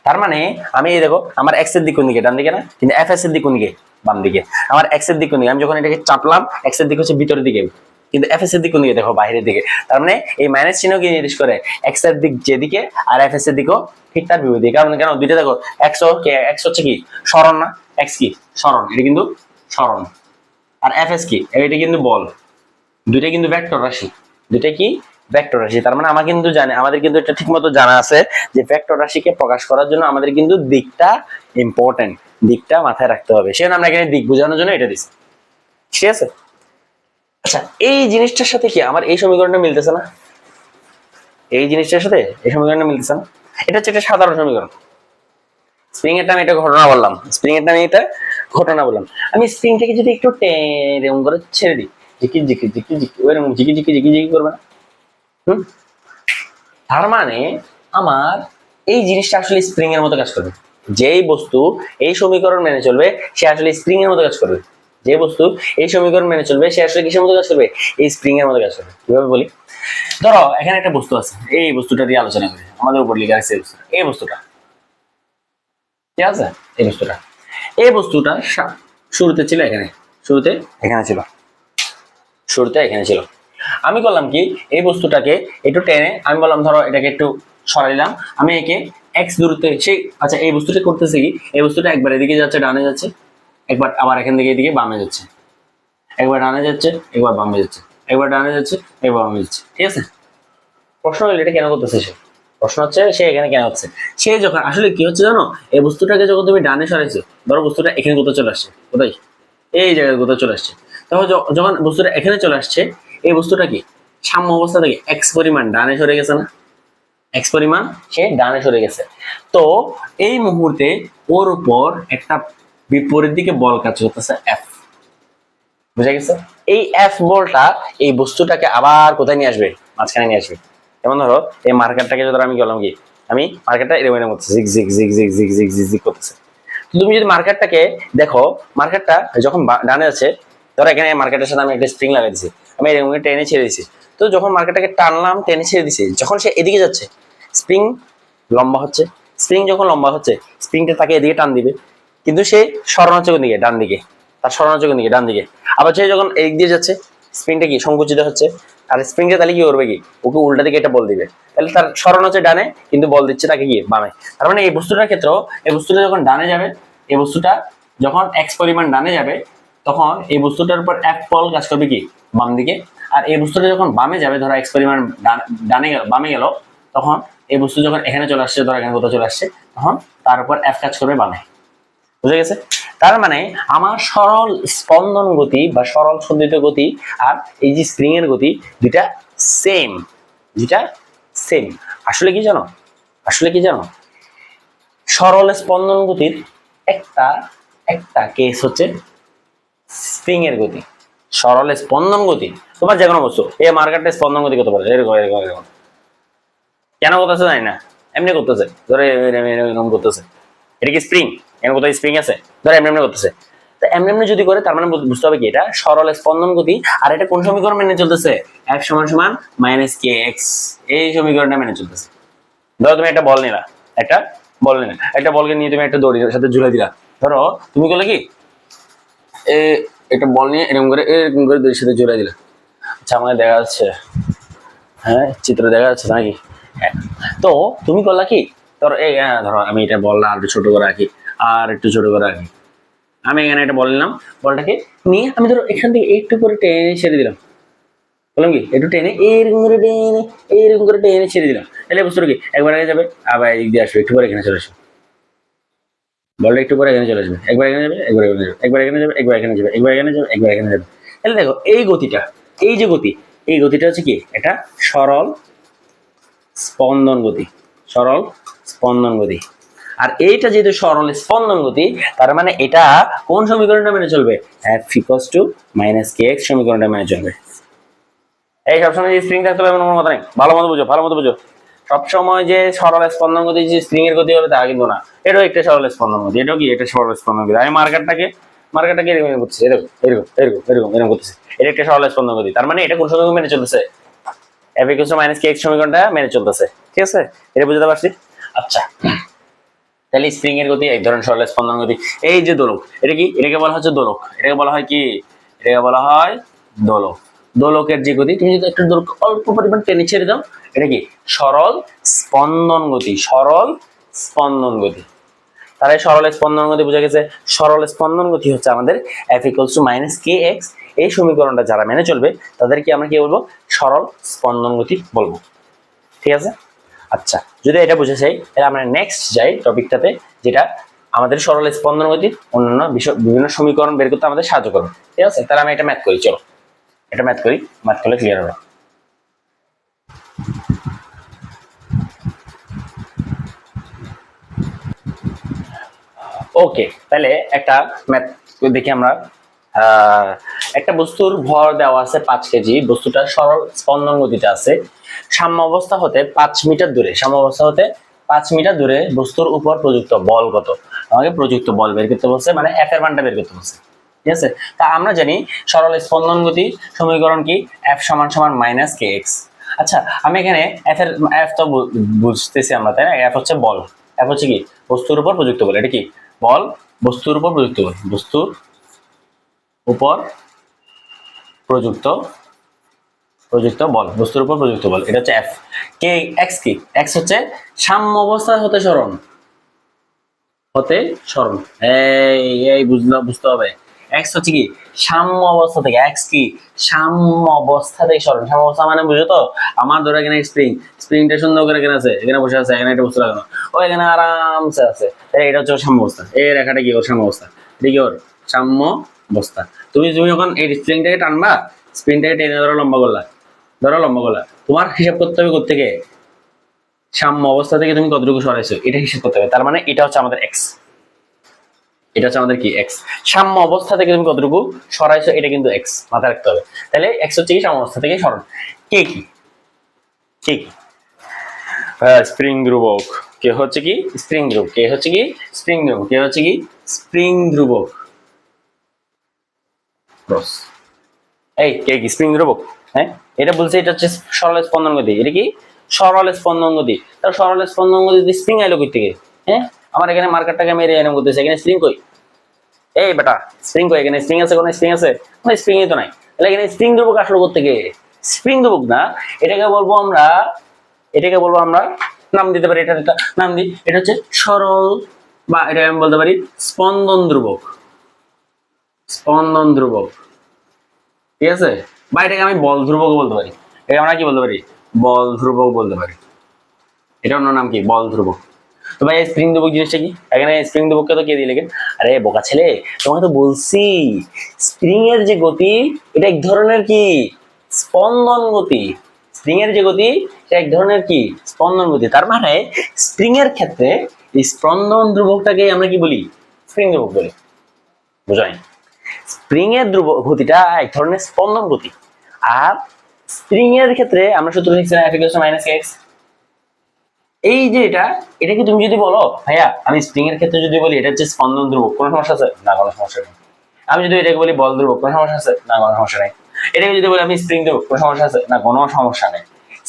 তার মানে আমি এই দেখো, আমার এক্স এর দিক কোন দিকে? ডান দিকে না? কিন্তু এফ এস এর দিক কোন দিকে? বাম দিকে। আমার এক্স এর দিক কোন দিকে? আমি যখন এটাকে চাপলাম, এক্স এর দিক হচ্ছে ভিতরের দিকে, কিন্তু এফ এস এর দিক কোন দিকে? দেখো বাইরের দিকে। তার মানে এই মাইনাস চিহ্ন কি নির্দেশ করে? এক্স এর দিক যেদিকে আর এফ এস এর দিকও ঠিক তার বিপরীত দিকে। কারণ কেন? দুইটা দেখো, এক্স হচ্ছে কি সরণ না? এক্স কি সরণ, এটা কিন্তু সরণ। আর এফ এস কি? এটা কিন্তু বল। দুইটা কিন্তু ভেক্টর রাশি, দুইটা কি ভেক্টর রাশি। তার মানে আমাদের কিন্তু এটা ঠিকমতো জানা আছে যে ভেক্টর রাশিকে প্রকাশ করার জন্য আমাদের কিন্তু দিকটা ইম্পর্টেন্ট, দিকটা মাথায় রাখতে হবে। সেজন্য আমরা এখানে দিক বোঝানোর জন্য এটা দিচ্ছি। ঠিক আছে, আচ্ছা এই জিনিসটার সাথে কি আমার এই সমীকরণটা মিলতেছে না? এই জিনিসটার সাথে এই সমীকরণটা মিলতেছে না। এটা হচ্ছে একটা সাধারণ সমীকরণ। স্প্রিং এর আমি এটা ঘটনা বললাম, স্প্রিং এর আমি এটা ঘটনা বললাম। আমি স্প্রিংটাকে যদি একটু এরকম করে ছেড়ে দিই, ঝিকি ঝিকি ঝিকি ঝিকি ওইরকম ঝিকি ঝিকি ঝিকি ঝিকি করবে না? তার মানে আমার এই জিনিসটা আসলে স্প্রিং এর মতো কাজ করবে। যেই বস্তু এই সমীকরণ মেনে চলবে সে আসলে স্প্রিং এর মতো কাজ করবে। যে বস্তু এই সমীকরণ মেনে চলবে সে আসলে কিসের মতো কাজ করবে? এই স্প্রিং এর মতো কাজ করবে। কিভাবে বলি? ধরো এখানে একটা বস্তু আছে, এই বস্তুটা দিয়ে আলোচনা করি। আমাদের উপর লিখে আছে এই বস্তুটা, ঠিক আছে? এই বস্তুটা শুরুতে ছিল এখানে, শুরুতে এখানে ছিল, শুরুতে এখানে ছিল। আমি করলাম কি, এই বস্তুটাকে একটু টেনে আমি বললাম ধরো এটাকে একটু সরাই দিলাম, আমি একে এক্স দূরত্বে সেই, আচ্ছা এই বস্তুটা করতেছে কি, এই বস্তুটা একবার এদিকে যাচ্ছে ডানে যাচ্ছে, একবার আবার এখান থেকে এদিকে বামে যাচ্ছে, একবার ডানে যাচ্ছে একবার বামে যাচ্ছে, একবার ডানে যাচ্ছে একবার বামে যাচ্ছে, ঠিক আছে? প্রশ্ন হলো এটা কেন করতেছে সে? প্রশ্ন হচ্ছে সে এখানে কেন হচ্ছে? সে যখন আসলে কি হচ্ছে জানো, এই বস্তুটাকে যখন তুমি ডানে সরাইছো, ধরো বস্তুটা এখানে কোথাও চলে আসছে, কোথায় এই জায়গায় কোথাও চলে আসছে, তখন যখন বস্তুটা এখানে চলে আসছে, এই বস্তুটা কি সাম্য অবস্থা থেকে এক্স পরিমাণ ডানে সরে গেছে না? এক্স পরিমাণ সে ডানে সরে গেছে। তো এই মুহূর্তে ওর উপর একটা বিপরীত দিকে বল কাজ করতেছে এফ, বুঝা গেছে? এই এফ বলটা এই বস্তুটাকে আবার কোথায় নিয়ে আসবে? মাঝখানে নিয়ে আসবে। যেমন ধরো এই মার্কারটাকে ধরো আমি গেলাম কি, আমি মার্কারটা এরকম এরকম করতেছি, জিগ জিগ জিগ জিগ জিগ জিগ জিগ জিগ করতেছে। তুমি যদি মার্কারটাকে দেখো, মার্কারটা যখন ডানে আছে, ধরো এখানে মার্কারটার সাথে আমি একটা স্প্রিং লাগাই দিছি, আমি এরকম টেনে ছেড়ে দিছি। তো যখন মার্কারটাকে টানলাম টেনে ছেড়ে দিছি, যখন সে এদিকে যাচ্ছে স্প্রিং লম্বা হচ্ছে, স্প্রিং যখন লম্বা হচ্ছে স্প্রিংটা তাকে এদিকে টান দিবে, কিন্তু সে সরানো হচ্ছে কোন দিকে? ডান দিকে। তার সরানো হচ্ছে কোন দিকে? ডান দিকে। আবার সে যখন এদিক দিয়ে যাচ্ছে স্প্রিংটা কি সংকুচিত হচ্ছে, আর স্প্রিংটা তাহলে কি করবে কি, ওকে উল্টা দিকে এটা বল দিবে, তাহলে তার সরানো হচ্ছে ডানে কিন্তু বল দিচ্ছে তাকে কি বামে। তার মানে এই বস্তুটার ক্ষেত্রেও এই বস্তুটা যখন ডানে যাবে, এই বস্তুটা যখন এক্স পরিমাণ ডানে যাবে, তখন এই বস্তুটার উপর এক বল কাজ করবে কি বাম দিকে। আর এই বস্তুটা যখন বামে যাবে, ধরো এক্স পরিমাণ ডানে গেল, বামে গেল, তখন এই বস্তু যখন এখানে চলে আসছে, ধরো এখানে কোথাও চলে আসছে, তখন তার উপর এফ কাজ করবে বামে। বুঝে গেছে? তার মানে আমার সরল স্পন্দন গতি বা সরল সন্ধিত গতি আর এই যে স্প্রিং এর গতি দুইটা সেম, দুইটা সেম। আসলে কি জানো, আসলে কি জানো, সরল স্পন্দন গতির একটা একটা কেস হচ্ছে স্প্রিং এর গতি। সরল স্পন্দন গতি তোমার যে কোনো বস্তু, এই মার্কারটা স্পন্দন গতি কত পারে, এরকম এরকম এরকম। কেন করতেছে জানি না, এমনি করতেছে, ধরো এরকম করতেছে, এটা কি স্প্রিং? এর কোথায় স্প্রিং আছে? ধরো এমনি এমনি করতেছে। তো এমনি এমনি যদি করে, তার মানে বুঝতে হবে কি এটা সরল স্পন্দন গতি। আর এটা কোন সমীকরণ মেনে চলতেছে? এফ সমান সমান মাইনাস কে এক্স, এই সমীকরণটা মেনে চলতেছে। ধরো তুমি একটা বল নিলা, একটা বল নিলা, একটা বলকে নিয়ে তুমি একটা দড়ির সাথে ঝুলে দিলা। ধরো তুমি করলে কি, একটা বল নিয়ে এরকম করে দড়ির সাথে ঝুলে দিলা। আচ্ছা আমাকে দেখা যাচ্ছে, হ্যাঁ চিত্র দেখা যাচ্ছে নাকি? হ্যাঁ। তো তুমি করলা কি, ধরো এই ধরো আমি এটা বললাম আর একটু ছোট করে রাখি, আর একটু ছোট করে রাখি। আমি এখানে একটা বল নিলাম, বলটাকে নিয়ে আমি ধরো এখান থেকে একটু করে টেনে ছেড়ে দিলাম। বললাম কি একটু টেনে এইরকম করে টেনে, এইরকম করে টেনে ছেড়ে দিলাম। তাহলে বুঝতে কি একবার আগে যাবে, আবার এদিক দিয়ে আসবে, একটু পরে এখানে চলে আসবে। বলটা একটু পরে এখানে চলে আসবে, একবার এখানে যাবে, একবার এখানে যাবে, একবার এখানে যাবে, একবার এখানে যাবে, একবার এখানে যাবে, একবার এখানে যাবে। তাহলে দেখো এই গতিটা, এই যে গতি, এই গতিটা হচ্ছে কি এটা সরল স্পন্দন গতি, সরল স্পন্দন গতি। আর এইটা যেহেতু সরল স্পন্দন গতি, তার মানে এটা কোন সমীকরণটা মেনে চলবে? F equals to minus K x সমীকরণটা মেনে চলবে। এই সবসময় যে স্প্রিং থাকতে হবে এমন কোনো কথা নেই, ভালো মতো বুঝো, ভালো মতো বুঝো। সবসময় যে সরল স্পন্দন গতি যে স্প্রিং এর গতি হবে তা কিন্তু না, এটাও একটা সরল স্পন্দন গতি, এটাও কি এটা সরল স্পন্দন গতি। আমি মার্কারটাকে এরকম করতেছি, এরকম এরকম এরকম এরকম এরকম করতেছি, এটা একটা সরল স্পন্দন গতি। তার মানে এটা কোন সমীকরণ মেনে চলতেছে? F equals to minus K x সমীকরণটা মেনে চলতেছে, ঠিক আছে? এটা বুঝতে পারছি? আচ্ছা তাহলে স্প্রিং এর গতি এক ধরনের সরল স্পন্দন গতি। এই যে দোলক, এটা কি, এটাকে বলা হচ্ছে দোলক, এটাকে বলা হয় কি, এটাকে বলা হয় দোলক। দোলকের যে গতি, তুমি যদি একটা দোলক অল্প পরিমাণ টেনে ছেড়ে দাও, এটা কি সরল স্পন্দন গতি, সরল স্পন্দন গতি। তাহলে সরল স্পন্দন গতি বোঝা গেছে। সরল স্পন্দন গতি হচ্ছে আমাদের F equals to minus K X, এই সমীকরণটা যারা মেনে চলবে তাদেরকে আমরা কি বলবো? সরল স্পন্দন গতি বলবো, ঠিক আছে? আচ্ছা যদি এটা বুঝে চাই, তাহলে আমরা নেক্সট যাই টপিকটাতে, যেটা আমাদের সরল স্পন্দন গতির অন্যান্য বিভিন্ন সমীকরণ বের করতে আমাদের সাহায্য করবে, ঠিক আছে? তাহলে আমি এটা ম্যাথ করি, চলো এটা ম্যাথ করি, ম্যাথ করলে ক্লিয়ার হবে। ওকে, তাহলে একটা ম্যাথ দেখি আমরা। একটা বস্তুর ভর দেওয়া আছে 5 কেজি, বস্তুটা সরল স্পন্দন গতিতে আছে, সাম্য অবস্থা হতে 5 মিটার দূরে, সাম্য অবস্থা হতে 5 মিটার দূরে বস্তুর উপর প্রযুক্ত বল কত? আমাকে প্রযুক্ত বল বের করতে বলছে, মানে এফ এর মানটা বের করতে বলছে। ঠিক আছে, তা আমরা জানি সরল স্পন্দন গতি সমীকরণ কি, এফ সমান সমান মাইনাস কে এক্স। আচ্ছা, আমি এখানে এফ তো বুঝতেছি আমরা, তাই না? এফ হচ্ছে বল, এফ হচ্ছে কি বস্তুর উপর প্রযুক্ত বল, এটা কি বল, বস্তুর উপর প্রযুক্ত বল, বস্তুর উপর প্রযুক্ত প্রযুক্ত বল, বস্তুর উপর প্রযুক্ত বল, এটা হচ্ছে এফ। কে এক্স কি, এক্স হচ্ছে সাম্য অবস্থা হতে সরণ, হতে সরণ, এই এই বুঝতে হবে। এক্স হচ্ছে কি সাম্য অবস্থা থেকে, এক্স কি সাম্য অবস্থা থেকে সরণ, সাম্য অবস্থা মানে বুঝো তো? আমার ধরো এখানে স্প্রিংটা সুন্দর করে এখানে আছে, এখানে বসে আছে, এখানে একটা বস্তু লাগানো, ও এখানে আরামসে আছে, এটা হচ্ছে সাম্য অবস্থা। এই রেখাটা কি ওর সাম্য অবস্থা, এটা কি ওর সাম্য অবস্থা। তুমি যখন এই স্প্রিংটাকে টানবা, স্প্রিংটাকে টেনে ধরো লম্বা করলা, ধরো লম্বা করলা, তোমার হিসাব করতে হবে কোত্থেকে, সাম্য অবস্থা থেকে তুমি কতটুকু সরাইছো এটা হিসাব করতে হবে। তার মানে এটা হচ্ছে আমাদের এক্স, এটা হচ্ছে আমাদের কি এক্স। সাম্য অবস্থা থেকে তুমি কতটুকু সরাইছো এটা কিন্তু এক্স, মাথায় রাখতে হবে। তাহলে এক্স হচ্ছে কি সাম্য অবস্থা থেকে সরণ। কে কি, কে কি স্প্রিং ধ্রুবক, কে হচ্ছে কি স্প্রিং ধ্রুবক, কে হচ্ছে কি স্প্রিং ধ্রুবক, কে হচ্ছে কি স্প্রিং ধ্রুবক। এই কে কি স্প্রিং ধ্রুবক, হ্যাঁ এটা বলছে, এটা হচ্ছে সরল স্পন্দন গতি, এটা কি সরল স্পন্দন গতি। তার সরল স্পন্দন গতি স্প্রিং আইলো কই থেকে, হ্যাঁ আমার এখানে মার্কারটাকে মেরে এরকম করতেছে, এখানে স্প্রিং কই, এই বেটা স্প্রিং কই, এখানে স্প্রিং আছে, কোনো স্প্রিং আছে, কোনো স্প্রিং তো নাই, তাহলে এখানে স্প্রিং ধ্রুবক আসলো কোথা থেকে, স্প্রিং ধ্রুবক না, এটাকে বলবো আমরা, এটাকে বলবো আমরা নাম দিতে পারি, এটা নাম দিই, এটা হচ্ছে সরল, বা এটা আমি বলতে পারি স্পন্দন ধ্রুবক, স্পন্দন ধ্রুবক, ঠিক আছে, বা এটাকে আমি বল ধ্রুবক বলতে পারি, এটা আমরা কি বলতে পারি বল ধ্রুবক বলতে পারি, এটা অন্য নাম কি বল ধ্রুবক। তো ভাই স্প্রিং ধ্রুবক জিনিসটা কি, এখানে স্প্রিং ধ্রুবককে তো কে দিয়ে লেখেন, আরে বোকা ছেলে তোমাকে তো বলছি স্প্রিং এর যে গতি এটা এক ধরনের কি স্পন্দন গতি, স্প্রিং এর যে গতি এটা এক ধরনের কি স্পন্দন গতি, তার মানে স্প্রিং এর ক্ষেত্রে এই স্পন্দন ধ্রুবকটাকে আমরা কি বলি স্প্রিং ধ্রুবক বলি, বুঝাই। স্প্রিং এর ধ্রুবক গতিটা এক ধরনের স্পন্দন গতি, আর স্প্রিং এর ক্ষেত্রে আমরা সূত্র লিখছিলাম f = -x। এই যে এটাকে তুমি যদি বলো ভাইয়া আমি স্প্রিং এর ক্ষেত্রে যদি বলি এটা হচ্ছে স্পন্দন ধ্রুবক, কোনো সমস্যা আছে না? কোনো সমস্যা নেই। আমি যদি এটাকে বলি বল ধ্রুবক, কোনো সমস্যা আছে না? কোনো সমস্যা নেই। এটাকে যদি বলি আমি স্প্রিং ধ্রুবক, কোনো সমস্যা আছে না? কোনো সমস্যা নেই।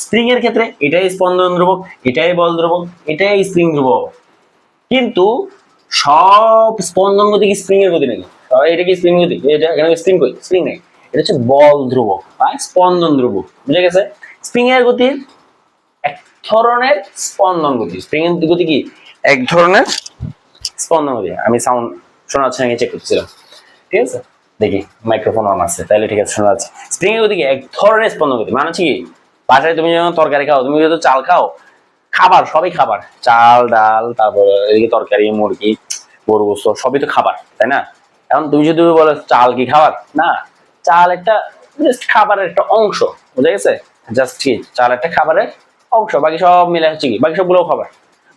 স্প্রিং এর ক্ষেত্রে এটাই স্পন্দন ধ্রুবক, এটাই বল ধ্রুবক, এটাই স্প্রিং ধ্রুবক, কিন্তু সব স্পন্দন গতি কি স্প্রিং এর গতি নাকি? এটা কি স্প্রিং গতি? এটা এখানে স্প্রিং কই? স্প্রিং নেই, এটা হচ্ছে বল ধ্রুবক বা স্পন্দন ধ্রুবক, বুঝে গেছে? স্প্রিং এর গতির এক ধরনের স্পন্দন গতি, স্প্রিং এর গতি কি এক ধরনের স্পন্দন গতি। আমি সাউন্ড শোনা যাচ্ছে নাকি চেক করছিলাম, ঠিক আছে, দেখি মাইক্রোফোন অন আছে, তাহলে ঠিক আছে শোনা যাচ্ছে। স্প্রিং এর গতি কি এক ধরনের স্পন্দন গতি, মানে হচ্ছে কি বাসায় তুমি যখন তরকারি খাও, তুমি যদি চাল খাও, খাবার সবই খাবার, চাল ডাল তারপর এদিকে তরকারি মুরগি গরু গোস্ত সবই তো খাবার, তাই না? এখন তুমি যদি বলো চাল কি খাবার, না, চাল একটা জাস্ট খাবারের একটা অংশ, বুঝে গেছে? জাস্ট কি চাল একটা খাবারের অংশ, বাকি সব মিলে হচ্ছে কি বাকি সবগুলো খাবার,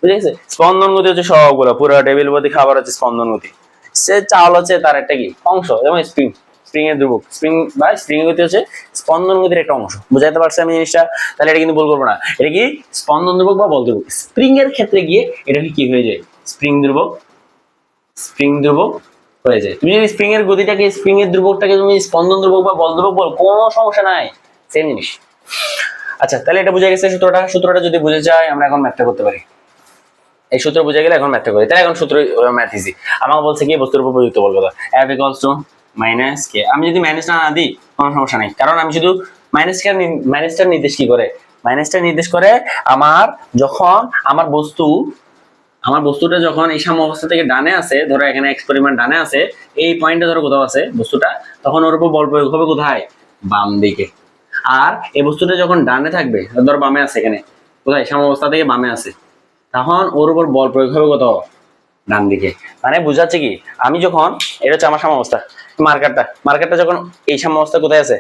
বুঝে গেছে? স্পন্দন গতি হচ্ছে সবগুলো, পুরো টেবিল প্রতি খাবার হচ্ছে স্পন্দন গতি, সে চাল হচ্ছে তার একটা কি অংশ, যেমন স্প্রিং, স্প্রিং এর ধ্রুবক, স্প্রিং বা স্প্রিং গতি হচ্ছে স্পন্দন গতির একটা অংশ, বুঝাইতে পারছি আমি জিনিসটা? তাহলে এটা কিন্তু ভুল করবো না, এটা কি স্পন্দন ধ্রুবক বা বল ধ্রুবক। স্প্রিং এর ক্ষেত্রে গিয়ে এটা কি হয়ে যায় স্প্রিং ধ্রুবক, স্প্রিং ধ্রুবক হয়ে যায়। তুমি যদি স্প্রিং এর গতিটাকে স্প্রিং এর ধ্রুবকটাকে তুমি স্পন্দন ধ্রুবক বা বল ধ্রুবক বল, কোনো সমস্যা নাই, সেম জিনিস। আচ্ছা তাহলে এটা বুঝে গেছে সূত্রটা যদি বুঝে যায় আমরা এখন ম্যাথটা করতে পারি। এই সূত্র বুঝে গেলে এখন ম্যাথটা করি, তাহলে এখন সূত্র ম্যাথ ইজি। আমাকে বলছে কি বস্তুর উপর প্রযুক্ত বল কথা, f = -k। আমি যদি মাইনাস না দিই কোনো সমস্যা নেই, কারণ আমি শুধু মাইনাসটা নির্দেশ কি করে, মাইনাসটা নির্দেশ করে আমার যখন আমার বস্তুটা যখন এই সাম্য অবস্থা থেকে ডানে আছে, ধরো এখানে x পরিমাণ ডানে আছে, এই পয়েন্টে ধরো কোথাও আছে বস্তুটা, তখন ওর উপর বল প্রয়োগ হবে কোথায়, বাম দিকে। আর এই বস্তুটা যখন ডানে থাকবে, ধরো বামে আছে, এখানে কোথায় সাম্য অবস্থা থেকে বামে আছে, তখন ওর উপর বল প্রয়োগ হবে কত, ডান দিকে। মানে বুঝাচ্ছে কি আমি যখন, এটা হচ্ছে আমার সাম্যাবস্থা, মার্কারটা যখন এই সাম্যাবস্থা কোথায় আছে,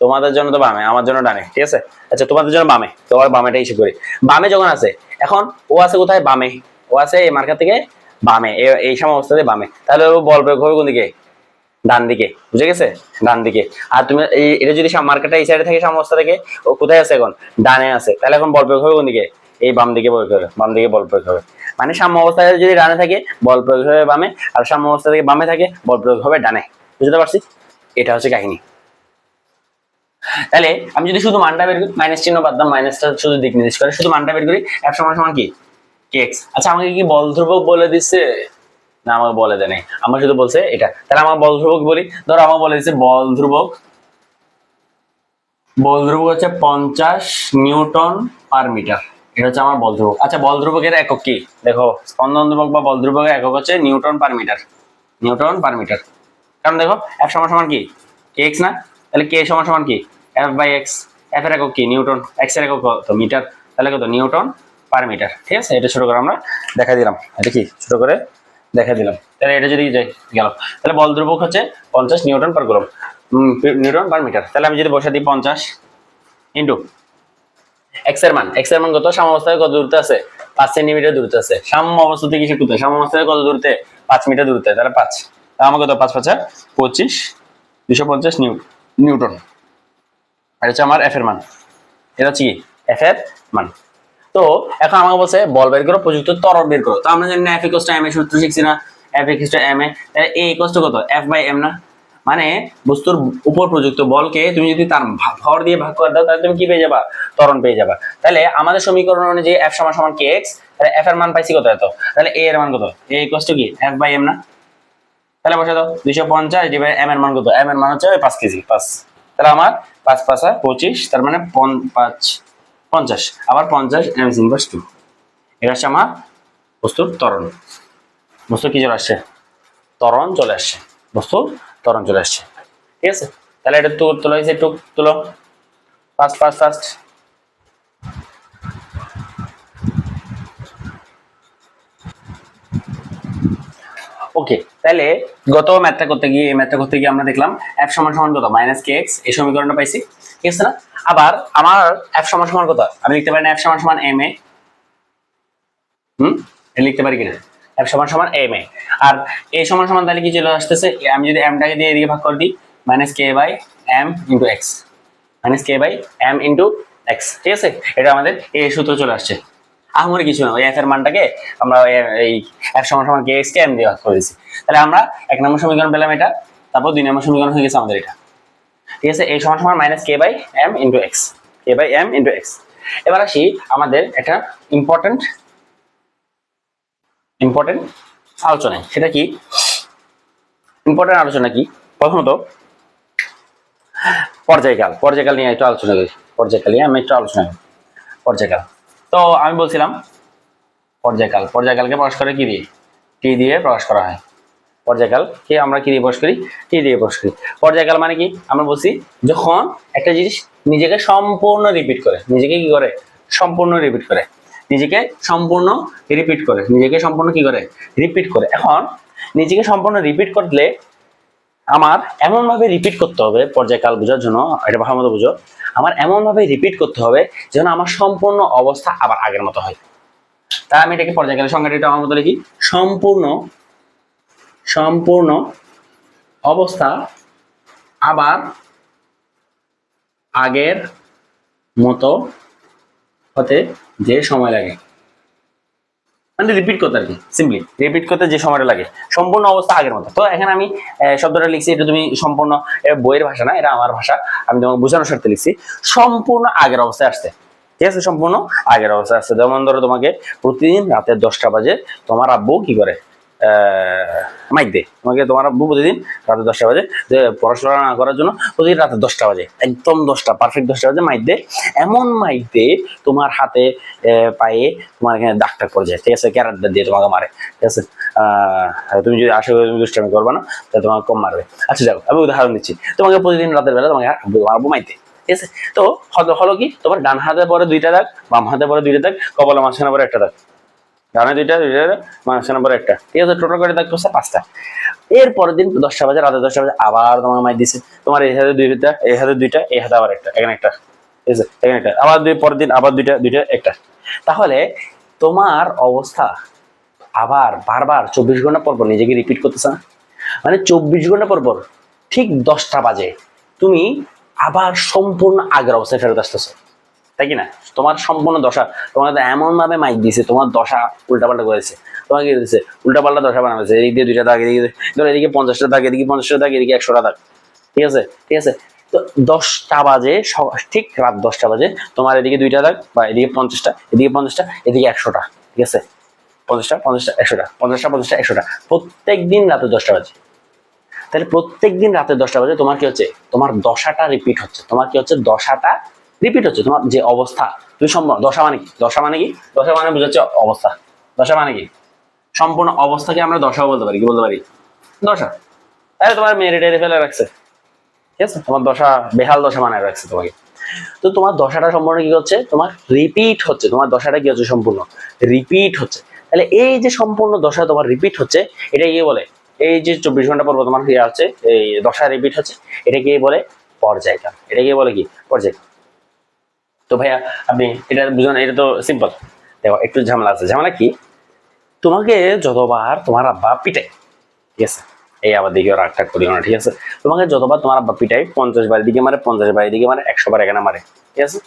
তোমাদের জন্য তো বামে, আমার জন্য ডানে, ঠিক আছে? আচ্ছা তোমাদের জন্য বামে, তোমার বামেটা হিসেব করি, বামে যখন আছে, এখন ও আছে কোথায়, বামে, ও আছে এই মার্কার থেকে বামে, এই সম অবস্থাতে বামে, তাহলে বল প্রয়োগ হবে কোন দিকে? ডান দিকে, বুঝে গেছে? ডান দিকে। আর তুমি এটা যদি মার্কারটা এই সাইডে থাকে, সম অবস্থা থেকে, ও কোথায় আছে এখন? ডানে আছে, তাহলে এখন বল প্রয়োগ হবে কোন দিকে? এই বাম দিকে প্রয়োগ হবে, বাম দিকে বল প্রয়োগ হবে। মানে সাম্য অবস্থায় যদি ডানে থাকে বল প্রয়োগ হবে বামে, আর সাম্য অবস্থা থেকে বামে থাকে বল প্রয়োগ হবে ডানে। বুঝতে পারছি? এটা হচ্ছে কাহিনী। তাহলে আমি যদি শুধু মানটা বের করি, মাইনাস চিহ্ন বাদ দাম, মাইনাসটা শুধু দিক নির্দেশ করে, শুধু মানটা বের করি, f সমান সমান কি? kx। আচ্ছা আমাকে কি বল ধ্রুবক বলে দিচ্ছে? না, আমাকে বলে দেয় নাই, আমার শুধু বলছে এটা। তাহলে আমার বল ধ্রুবক বলি, ধরো আমাকে বলে দিচ্ছে বল ধ্রুবক, বল ধ্রুবক হচ্ছে 50 নিউটন পার মিটার। এটা হচ্ছে আমার বল ধ্রুবক। আচ্ছা বল ধ্রুবকের একক কি? দেখো, স্পন্দন ধ্রুবক বা বল ধ্রুবকের একক হচ্ছে newton per metre, newton per metre. কারণ দেখো f সমান সমান কি? kx না? তাহলে k সমান সমান কি? f by x। f এর একক কি? নিউটন, x এর একক কত? মিটার, তাহলে কত? Newton per metre. ঠিক আছে, এটা ছোট করে আমরা দেখা দিলাম, এটা কি ছোট করে দেখা দিলাম। তাহলে এটা যদি যাই গেল, তাহলে বল ধ্রুবক হচ্ছে 50 newton per coulomb, newton per metre. তাহলে আমি যদি বসা দিই 50 ইন্টু এক্স এর মান, এক্স এর মান কত? সাম্য অবস্থায় কত দূরত্বে আছে? 5 সেন্টিমিটার দূরত্বে আছে। সাম্য অবস্থা থেকে কিসে কোথায়? সাম্য অবস্থায় কত দূরত্বে? 5 মিটার দূরত্বে, তাহলে 5। তাহলে আমার কত? 5 5 25, 250 নিউটন। এটা হচ্ছে আমার এফ এর মান, এটা হচ্ছে কি? এফ এর মান। তো এখন আমাকে বলছে বল বের করো, প্রযুক্ত ত্বরণ বের করো। তো আমরা জানি না এফ ইকুয়ালস টু এম এর সূত্র শিখছি না? F equals to M A, তাহলে এ ইকুয়ালস টু কত? এফ বাই এম না? মানে বস্তুর উপর প্রযুক্ত বলকে তুমি যদি তার ভর দিয়ে ভাগ করে দাও, তাহলে তুমি কি পেয়ে যাবা? ত্বরণ পেয়ে যাবা। তাহলে আমাদের সমীকরণ অনুযায়ী এফ সমান সমান কে এক্স, তাহলে এফ এর মান পাইছি কত? এত। তাহলে এ এর মান কত? এ ইকুয়ালস টু কি? এফ বাই এম না? তাহলে বসে দাও 250 ডিভাইড এম এর মান কত? এম এর মান হচ্ছে 5 কেজি, 5। তাহলে আমার 5 5 25, তার মানে 5 50, আবার 50 এম ইনভার্স 2। এটা হচ্ছে আমার বস্তুর ত্বরণ। বস্তু কি চলে আসছে? ত্বরণ চলে আসছে, বস্তুর ত্বরণ চলে আসছে। ঠিক আছে, তাহলে এটা তো তোলা হয়েছে, একটু তুলো ফার্স্ট ফার্স্ট ফার্স্ট। ওকে, তাহলে গত ম্যাথটা করতে গিয়ে, এই ম্যাথটা করতে গিয়ে আমরা দেখলাম f সমান সমান কত? মাইনাস কে এক্স, এই সমীকরণটা পাইছি। ঠিক আছে না? আবার আমার f সমান সমান কত? আমি লিখতে পারি না f সমান সমান m এ? লিখতে পারি কিনা? f সমান সমান m এ। আর a সমান সমান তাহলে কি চলে আসতেছে? আমি যদি m টাকে দিয়ে এদিকে ভাগ করে দিই, minus K by m into X, minus K by m into X. ঠিক আছে, এটা আমাদের এই সূত্র চলে আসছে। আহামরি কিছু না, ওই f এর মানটাকে আমরা এই f সমান সমান কে এক্স কে m দিয়ে ভাগ করে দিয়েছি। তাহলে আমরা 1 নম্বর সমীকরণ পেলাম এটা, তারপর 2 নম্বর সমীকরণ হয়ে গেছে আমাদের এটা। ঠিক আছে, এই সমান সমান minus K by m into X, K by m into X. এবার আসি আমাদের একটা ইম্পর্টেন্ট আলোচনায়। সেটা কি? ইম্পর্টেন্ট আলোচনা কি? প্রথমত পর্যায়কাল নিয়ে একটু আলোচনা করি। পর্যায়কাল নিয়ে আমি একটু আলোচনা করি। পর্যায়কাল, তো আমি বলছিলাম পর্যায়কালকে প্রকাশ করে কি দিয়ে? টি দিয়ে প্রকাশ করা হয়। পর্যায়কালকে আমরা কি দিয়ে প্রকাশ করি? টি দিয়ে প্রকাশ করি। পর্যায়কাল মানে কি? আমরা বলছি যখন একটা জিনিস নিজেকে সম্পূর্ণ রিপিট করে, নিজেকে কি করে? সম্পূর্ণ রিপিট করে, নিজেকে সম্পূর্ণ রিপিট করে, নিজেকে সম্পূর্ণ কি করে? রিপিট করে। এখন নিজেকে সম্পূর্ণ রিপিট করলে আমার এমন ভাবে রিপিট করতে হবে, পর্যায়কাল বোঝার জন্য, এটা ভালো মতো বুঝো, আমার এমন ভাবে রিপিট করতে হবে যেন আমার সম্পূর্ণ অবস্থা আবার আগের মতো হয়। তাই আমি এটাকে পর্যায়কালের সংজ্ঞাটা আমার মতো লিখি, সম্পূর্ণ অবস্থা আবার আগের মতো হতে যে সময় লাগে, মানে রিপিট করতে আর কি, সিম্পলি রিপিট করতে যে সময়টা লাগে, সম্পূর্ণ অবস্থা আগের মতো। তো এখানে আমি শব্দটা লিখছি, এটা তুমি সম্পূর্ণ বইয়ের ভাষা না, এটা আমার ভাষা, আমি তোমাকে বোঝানোর স্বার্থে লিখছি সম্পূর্ণ আগের অবস্থায় আসছে। ঠিক আছে, সম্পূর্ণ আগের অবস্থায় আসছে। যেমন ধরো তোমাকে প্রতিদিন রাতে 10টা বাজে তোমার আব্বু কি করে? মাইক দে তোমাকে, তোমার আব্বু প্রতিদিন রাতে 10টা বাজে, যে পড়াশোনা না করার জন্য প্রতিদিন রাতে 10টা বাজে, একদম 10টা পারফেক্ট 10টা বাজে মাইক দে। এমন মাইক দে তোমার হাতে পায়ে তোমার এখানে দাগ টাগ পড়ে যায়। ঠিক আছে, ক্যারেটটা দিয়ে তোমাকে মারে। ঠিক আছে, তুমি যদি আশা করি তুমি দুষ্টামি করবে না, তাহলে তোমাকে কম মারবে। আচ্ছা যাও, আমি উদাহরণ দিচ্ছি, তোমাকে প্রতিদিন রাতের বেলা তোমাকে আব্বু মাইক দেয়। ঠিক আছে, তো হলো কি, তোমার ডান হাতে পরে 2টা দাগ, বাম হাতে পরে 2টা দাগ, কপালের মাঝখানে পরে 1টা দাগ, ডানে 2টা মাঝখানে পরে 1টা। ঠিক আছে, টোটাল করে দাগ করছে 5টা। এর পরের দিন 10টা বাজে, রাতে 10টা বাজে আবার তোমাকে মাইক দিছে, তোমার এই হাতে 2টা, এই হাতে 2টা, এই হাতে আবার 1টা, এখানে 1টা। ঠিক আছে, এখানে 1টা, আবার পরের দিন আবার 2টা 2টা 1টা। তাহলে তোমার অবস্থা আবার বারবার 24 ঘন্টা পর পর নিজেকে রিপিট করতেছে না? মানে 24 ঘন্টা পর পর ঠিক 10টা বাজে তুমি আবার সম্পূর্ণ আগের অবস্থায় ফেরত আসতেছো, তাই কি না? তোমার সম্পূর্ণ দশা তোমাকে এমন ভাবে মাইক দিয়েছে, তোমার দশা উল্টাপাল্টা করেছে, তোমাকে কি দিচ্ছে উল্টাপাল্টা দশা বানাচ্ছে। এদিক দিয়ে 2টা দাগ, এদিকে ধরো এদিকে 50টা দাগ, এদিকে 50টা দাগ, এদিকে 100টা দাগ। ঠিক আছে, ঠিক আছে। তো 10টা বাজে, ঠিক রাত 10টা বাজে তোমার এদিকে 2টা দাগ, বা এদিকে 50টা, এদিকে 50টা, এদিকে 100টা। ঠিক আছে, 50টা 50টা 100টা, 50টা 50টা 100টা, প্রত্যেক দিন রাতে 10টা বাজে। তাহলে প্রত্যেক দিন রাতে 10টা বাজে তোমার কি হচ্ছে, তোমার দশাটা রিপিট হচ্ছে। তোমার কি হচ্ছে, দশাটা রিপিট হচ্ছে। তোমার যে অবস্থা, তুমি সম্পূর্ণ দশা মানে কি, দশা মানে কি, দশা মানে বুঝাচ্ছে অবস্থা। দশা মানে কি, সম্পূর্ণ অবস্থাকে আমরা দশাও বলতে পারি। কি বলতে পারি, দশা। তাহলে তোমার মেরে টেরে ফেলে রাখছে, ঠিক আছে, তোমার দশা বেহাল দশা মানে রাখছে তোমাকে। তো তোমার দশাটা সম্পূর্ণ কি হচ্ছে, তোমার রিপিট হচ্ছে। তোমার দশাটা কি হচ্ছে, সম্পূর্ণ রিপিট হচ্ছে। তাহলে এই যে সম্পূর্ণ দশা তোমার রিপিট হচ্ছে, এটা কি বলে, এই যে 24 ঘন্টা পর তোমার কি হচ্ছে, এই দশা রিপিট হচ্ছে, এটা কি বলে, পর্যায়কাল। এটা কি বলে, কি পর্যায়কাল। তো ভাইয়া আপনি এটা বুঝুন, এটা তো সিম্পল। দেখো একটু ঝামেলা আছে। ঝামেলা কি, তোমাকে যতবার তোমার আব্বা পিটায়, ঠিক আছে, এই আবার দিকে রাগ করিও না, ঠিক আছে, তোমাকে যতবার তোমার আব্বা পিটায়, 50 বার দিকে মারে, 50 বার দিকে মারে, 100 বার এখানে মারে, ঠিক আছে,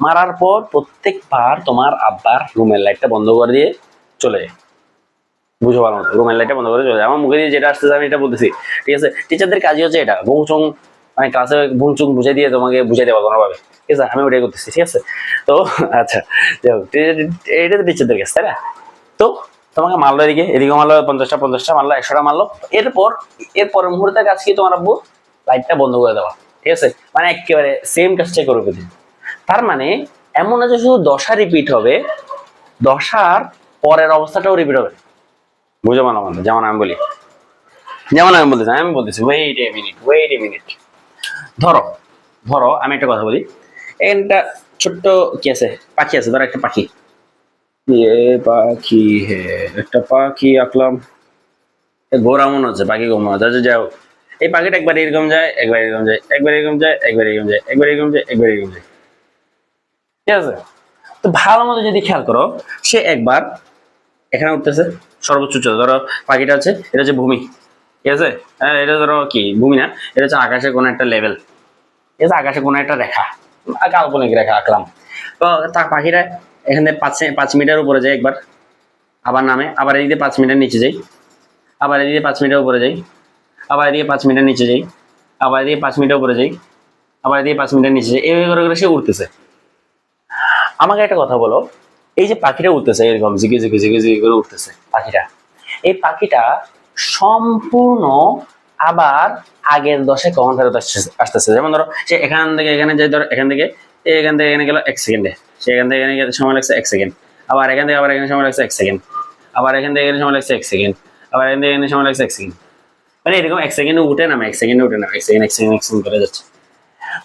মারার পর প্রত্যেকবার তোমার আব্বার রুমের লাইটটা বন্ধ করে দিয়ে চলে যায়। বুঝো ভালো মতো, রুমের লাইটটা বন্ধ করে চলে যায়। আমার মুখে দিয়ে যেটা আসতেছে আমি এটা বলতেছি, ঠিক আছে। টিচারদের কাজই হচ্ছে এটা, বুংচুং, মানে ক্লাসে বুংচুং বুঝাই দিয়ে তোমাকে বুঝাই দেওয়া কোনোভাবে, ঠিক আছে, আমি ওটাই করতেছি, ঠিক আছে। তো আচ্ছা, এটা তো টিচারদের কাছে, তাই না? তো তোমাকে মারলো, এদিকে এদিকে মারলো, 50টা 50টা মারলো, 100টা মারলো। এরপরের মুহূর্তে কাজ কি, তোমার আব্বু লাইটটা বন্ধ করে দেওয়া, ঠিক আছে, মানে একেবারে সেম কাজটাই করবে। তার মানে এমন না যে শুধু দশা রিপিট হবে, দশার পরের অবস্থাটাও রিপিট হবে। বুঝো মানে মানে যেমন আমি বলি, যেমন আমি বলতেছি ওয়েট এ মিনিট। ধরো ধরো আমি একটা কথা বলি, একটা ছোট্ট কি আছে, পাখি আছে, ধরো একটা পাখি, পাখি হে, একটা পাখি আঁকলাম, ঘোরা মনে হচ্ছে, পাখি ঘুম মনে হচ্ছে, যাও। এই পাখিটা একবার এরকম যায়, একবার এরকম যায়, একবার এরকম যায়, একবার এরকম যায়, একবার এরকম যায়, একবার এরকম যায়, ঠিক আছে। তো ভালো মতো যদি খেয়াল করো, সে একবার এখানে উঠতেছে, সর্বোচ্চ উচ্চতা, ধরো পাখিটা হচ্ছে, এটা হচ্ছে ভূমি, ঠিক আছে, এটা ধরো কি ভূমি না, এটা হচ্ছে আকাশের কোনো একটা লেভেল, ঠিক আছে, আকাশে কোনো একটা রেখা, কাল্পনিক রেখা আঁকলাম। তো তার পাখিটা এখান থেকে 5 মিটার উপরে যায় একবার, আবার নামে, আবার এদিকে 5 মিটার নিচে যাই, আবার এদিকে 5 মিটার উপরে যাই, আবার এদিকে 5 মিটার নিচে যাই, আবার এদিকে 5 মিটার উপরে যাই, আবার এদিকে 5 মিটার নিচে যাই, এইভাবে করে করে সে উঠতেছে। আমাকে একটা কথা বলো, এই যে পাখিটা উঠতেছে এরকম জিগে জিগে জিগে জিগে করে উঠতেছে পাখিটা, এই পাখিটা সম্পূর্ণ আবার আগের দশে কখন ফেরত আসতেছে? যেমন ধরো সে এখান থেকে এখানে যে, ধরো এখান থেকে এখানে গেল 1 সেকেন্ডে, সে এখান থেকে এখানে সময় লাগছে 1 সেকেন্ড, আবার এখান থেকে আবার এখানে সময় লাগছে 1 সেকেন্ড, আবার এখান থেকে এখানে সময় লাগছে 1 সেকেন্ড, আবার এখান থেকে এখানে সময় লাগছে 1 সেকেন্ড, মানে এরকম 1 সেকেন্ডে উঠে নামে, 1 সেকেন্ডে উঠে নামে, 1 সেকেন্ড করে যাচ্ছে।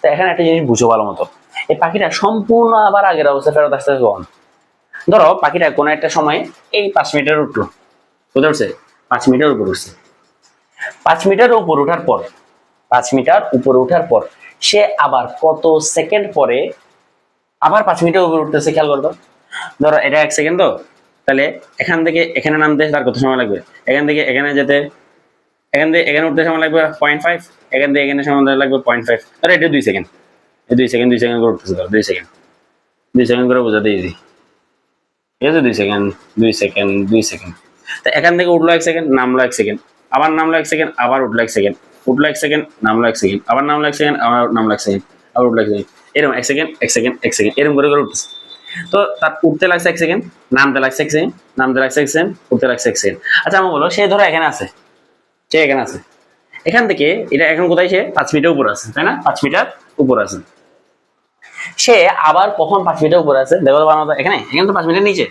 তো এখানে একটা জিনিস বুঝো ভালো মতো, এই পাখিটা সম্পূর্ণ আবার আগের অবস্থা ফেরত আসতেছে কখন? ধরো পাখিটা কোনো একটা সময় এই 5 মিটার উঠলো, বুঝতে পারছে, 5 মিটার উপর উঠছে, 5 মিটার উপর ওঠার পর, 5 মিটার উপরে ওঠার পর সে আবার কত সেকেন্ড পরে আবার 5 মিটার উপরে উঠতেছে, খেয়াল করতো। ধরো এটা 1 সেকেন্ড, তো তাহলে এখান থেকে এখানে নামতে তার কত সময় লাগবে, এখান থেকে এখানে যেতে, এখান থেকে এখানে উঠতে সময় লাগবে 0.5, এখান থেকে এখানে সময় লাগবে 0.5, ধরো এটা 2 সেকেন্ড, এই 2 সেকেন্ড 2 সেকেন্ড করে উঠতেছে, ধরো 2 সেকেন্ড 2 সেকেন্ড করে বোঝাতে ইজি, ঠিক আছে, 2 সেকেন্ড 2 সেকেন্ড 2 সেকেন্ড। তো এখান থেকে উঠলো 1 সেকেন্ড, নামলো 1 সেকেন্ড, আবার নামলো 1 সেকেন্ড, আবার উঠলো 1 সেকেন্ড, উঠলো 1 সেকেন্ড, নামলো 1 সেকেন্ড, আবার নামলো 1 সেকেন্ড, আবার নামলো 1 সেকেন্ড, আবার উঠলো 1 সেকেন্ড, এরকম 1 সেকেন্ড 1 সেকেন্ড 1 সেকেন্ড এরকম করে করে উঠতেছে। তো তার উঠতে লাগছে 1 সেকেন্ড, নামতে লাগছে 1 সেকেন্ড, নামতে লাগছে 1 সেকেন্ড, উঠতে লাগছে 1 সেকেন্ড। আচ্ছা আমার বলো, সে ধরো এখানে আছে, সে এখানে আছে, এখান থেকে এটা এখন কোথায়, সে 5 মিটার উপর আছে, তাই না, 5 মিটার উপর আছে। সে আবার কখন 5 মিটার উপরে আছে দেখো তো ভালো মতো, এখানে এখানে তো 5 মিটার নিচে,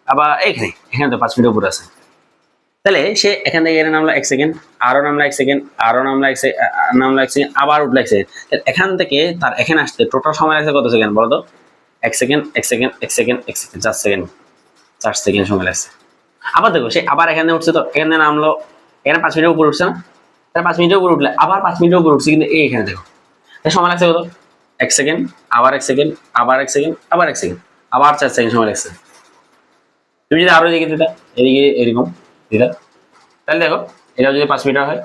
আবার এখানে এখানে তো 5 মিটার উপরে আছে। তাহলে সে এখান থেকে এখানে নামলো 1 সেকেন্ড, আরো নামলো 1 সেকেন্ড, আরো নামলো 1 সেকেন্ড, নামলো 1 সেকেন্ড, আবার উঠলো 1 সেকেন্ড। এখান থেকে তার এখানে আসতে টোটাল সময় লাগছে কত সেকেন্ড বলো তো? 1 second 1 second 1 second 1 second, 4 second, 4 second সময় লাগছে। আবার দেখো সে আবার এখানে উঠছে, তো এখানে নামলো, এখানে 5 মিটার উপরে উঠছে না, তার 5 মিটার উপরে উঠলে আবার 5 মিটার উপরে উঠছে, কিন্তু এখানে দেখো সময় লাগছে কত, 1 সেকেন্ড, আবার 1 সেকেন্ড, আবার 1 সেকেন্ড, আবার 1 সেকেন্ড, আবার 4 সেকেন্ড সময় লাগছে। তুমি যদি আরো এদিকে দিতা, এদিকে এরকম দিতা, তাহলে দেখো এটা যদি 5 মিটার হয়,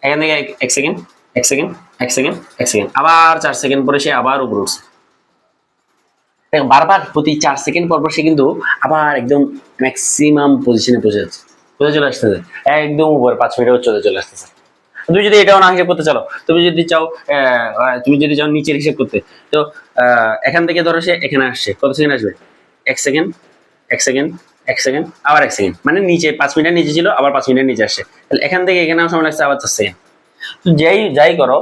এখান থেকে 1 সেকেন্ড 1 সেকেন্ড 1 সেকেন্ড 1 সেকেন্ড, আবার 4 সেকেন্ড পরে সে আবার উপরে উঠছে। দেখো বারবার প্রতি 4 সেকেন্ড পর পর সে কিন্তু আবার একদম ম্যাক্সিমাম পজিশনে পৌঁছে যাচ্ছে, কোথায় চলে আসতেছে, একদম উপরে 5 মিটার উচ্চতায় চলে আসতেছে। তুমি যদি এটাও না হিসেব করতে চাও, তুমি যদি চাও নিচের হিসেব করতে, তো এখান থেকে ধরো সে এখানে আসছে, কত সেকেন্ড আসবে, 1 সেকেন্ড 1 সেকেন্ড 1 সেকেন্ড আবার 1 সেকেন্ড, মানে নিচে 5 মিটার নিচে ছিল, আবার 5 মিটার নিচে আসছে, তাহলে এখান থেকে এখানে সময় লাগছে আবার 4 সেকেন্ড। তো যাই যাই করো,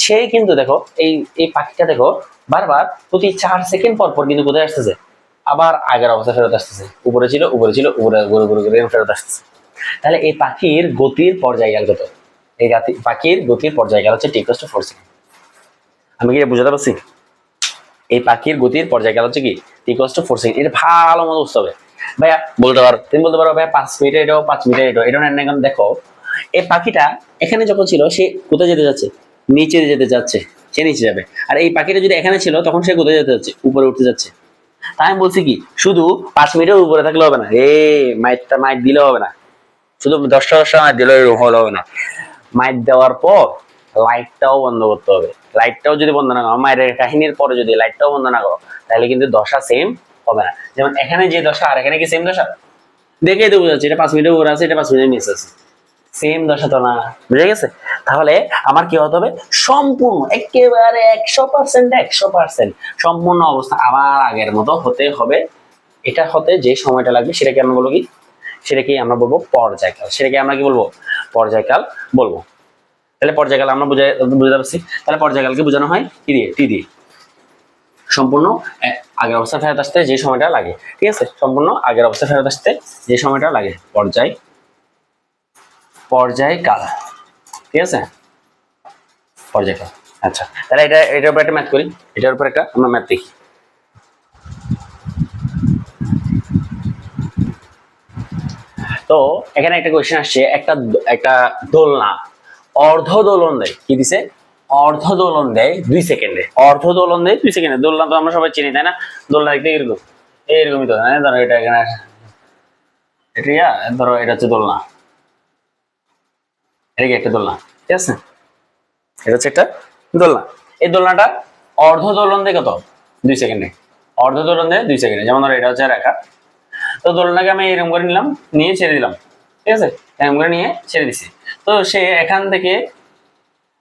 সেই কিন্তু দেখো এই এই পাখিটা দেখো বারবার প্রতি 4 সেকেন্ড পর পর কিন্তু কোথায় আসতেছে, আবার আগের অবস্থা ফেরত আসতেছে, উপরে ছিল উপরে ছিল উপরে ঘুরে ঘুরে ঘুরে ফেরত আসতেছে। তাহলে এই পাখির গতির পর্যায়কাল কত, এই পাখির গতির পর্যায়কাল হচ্ছে t=4 সেকেন্ড। আমি কি বুঝাতে পারছি? এই পাখির গতির পর্যায়কাল হচ্ছে কি t=4 সেকেন্ড। এটা ভালো মতো বুঝতে হবে ভাইয়া। বলতে পারো, তুমি বলতে পারো ভাইয়া 5 মিটার এটাও 5 মিটার এটাও নেন না কেন? দেখো এই পাখিটা এখানে যখন ছিল সে কোথায় যেতে যাচ্ছে, নিচে যেতে যাচ্ছে, সে নিচে যাবে। আর এই পাখিটা যদি এখানে ছিল তখন সে কোথায় যেতে যাচ্ছে, উপরে উঠতে যাচ্ছে। তাই আমি বলছি কি শুধু 5 মিটার উপরে থাকলে হবে না, মাইট দিলে হবে না, শুধু 10টা মাইট দিলে হবে না। মাইট দেওয়ার পর লাইটটাও বন্ধ করতে হবে। লাইটটাও যদি বন্ধ না করো, মায়ের কাহিনীর পরে যদি লাইটটাও বন্ধ না করো, তাহলে কিন্তু দশা সেম হবে না। যেমন এখানে যে দশা আর এখানে কি সেম দশা? দেখেই তো বোঝা যাচ্ছে এটা 5 মিটার উপরে আছে, এটা 5 মিটার নিচে আছে, সেম দশা তো না। বুঝে গেছে? তাহলে আমার কি হতে হবে, সম্পূর্ণ একেবারে 100% সম্পূর্ণ অবস্থা আবার আগের মতো হতে হবে। এটা হতে যে সময়টা লাগবে সেটাকে আমরা বলবো কি, সেটাকে আমরা বলবো পর্যায়কাল। সেটাকে আমরা কি বলবো, পর্যায়কাল বলবো। তাহলে পর্যায়কাল আমরা বুঝতে পারছি। তাহলে পর্যায়কালকে বোঝানো হয় কি দিয়ে, টি দিয়ে। সম্পূর্ণ আগের অবস্থা ফেরত আসতে যে সময়টা লাগে, ঠিক আছে, সম্পূর্ণ আগের অবস্থা ফেরত আসতে যে সময়টা লাগে, পর্যায়কাল, ঠিক আছে, পর্যায়কাল। আচ্ছা, তাহলে এটার উপর একটা ম্যাথ করি, এটার উপর একটা আমরা ম্যাথ দেখি। তো এখানে একটা কোয়েশ্চেন আসছে, একটা দোলনা অর্ধ দোলন দেয়, কি দিছে, অর্ধ দোলন দেয় 2 সেকেন্ডে, অর্ধ দোলন দেয় 2 সেকেন্ডে। দোলনা তো আমরা সবাই চিনি তাই না? দোলনা দেখতে এরকম, এরকমই তো, ধরো এটা এখানে এটা, ধরো এটা হচ্ছে দোলনা, এটা কি একটা দোলনা, ঠিক আছে, এটা হচ্ছে একটা দোলনা। এই দোলনাটা অর্ধ দোলন দেয় কত, 2 সেকেন্ডে, অর্ধ দোলন দেয় 2 সেকেন্ডে। যেমন ধরো এটা হচ্ছে রেখা, তো দোলনাকে আমি এরকম করে নিলাম, নিয়ে ছেড়ে দিলাম, ঠিক আছে, এরকম করে নিয়ে ছেড়ে দিছি। তো সে এখান থেকে,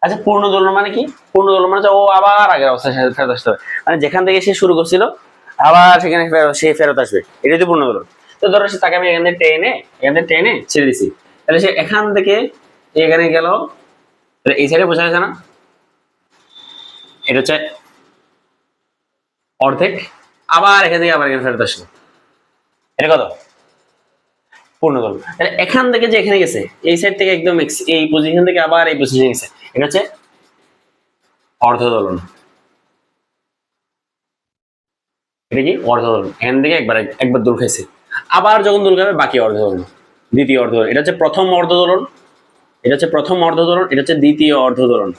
আচ্ছা পূর্ণ দোলন মানে কি, পূর্ণ দোলন মানে ও আবার আগের অবস্থায় ফেরত আসতে হবে, মানে যেখান থেকে সে শুরু করছিল আবার সেখানে সে ফেরত আসবে, এটাই তো পূর্ণ দোলন। তো ধরো তাকে আমি এখান থেকে টেনে ছেড়ে দিছি, তাহলে সে এখান থেকে এখানে গেল, এই সাইডে বোঝা যাচ্ছে না, এটা হচ্ছে অর্ধেক, আবার এখান থেকে আবার এখানে ফেরত আসলো, এটা কত, পূর্ণ দোলন। তাহলে এখান থেকে যে এখানে গেছে, এই সাইড থেকে একদম এই পজিশন থেকে আবার এই পজিশনে গেছে, এটা হচ্ছে অর্ধ দোলন। এটা কি অর্ধ দোলন, এখান থেকে একবার দোল খাইছে, আবার যখন দোল খাবে বাকি অর্ধ দোলন, দ্বিতীয় অর্ধ দোলন। এটা হচ্ছে প্রথম অর্ধ দোলন, এটা হচ্ছে প্রথম অর্ধ দোলন, এটা হচ্ছে দ্বিতীয় অর্ধ দোলন।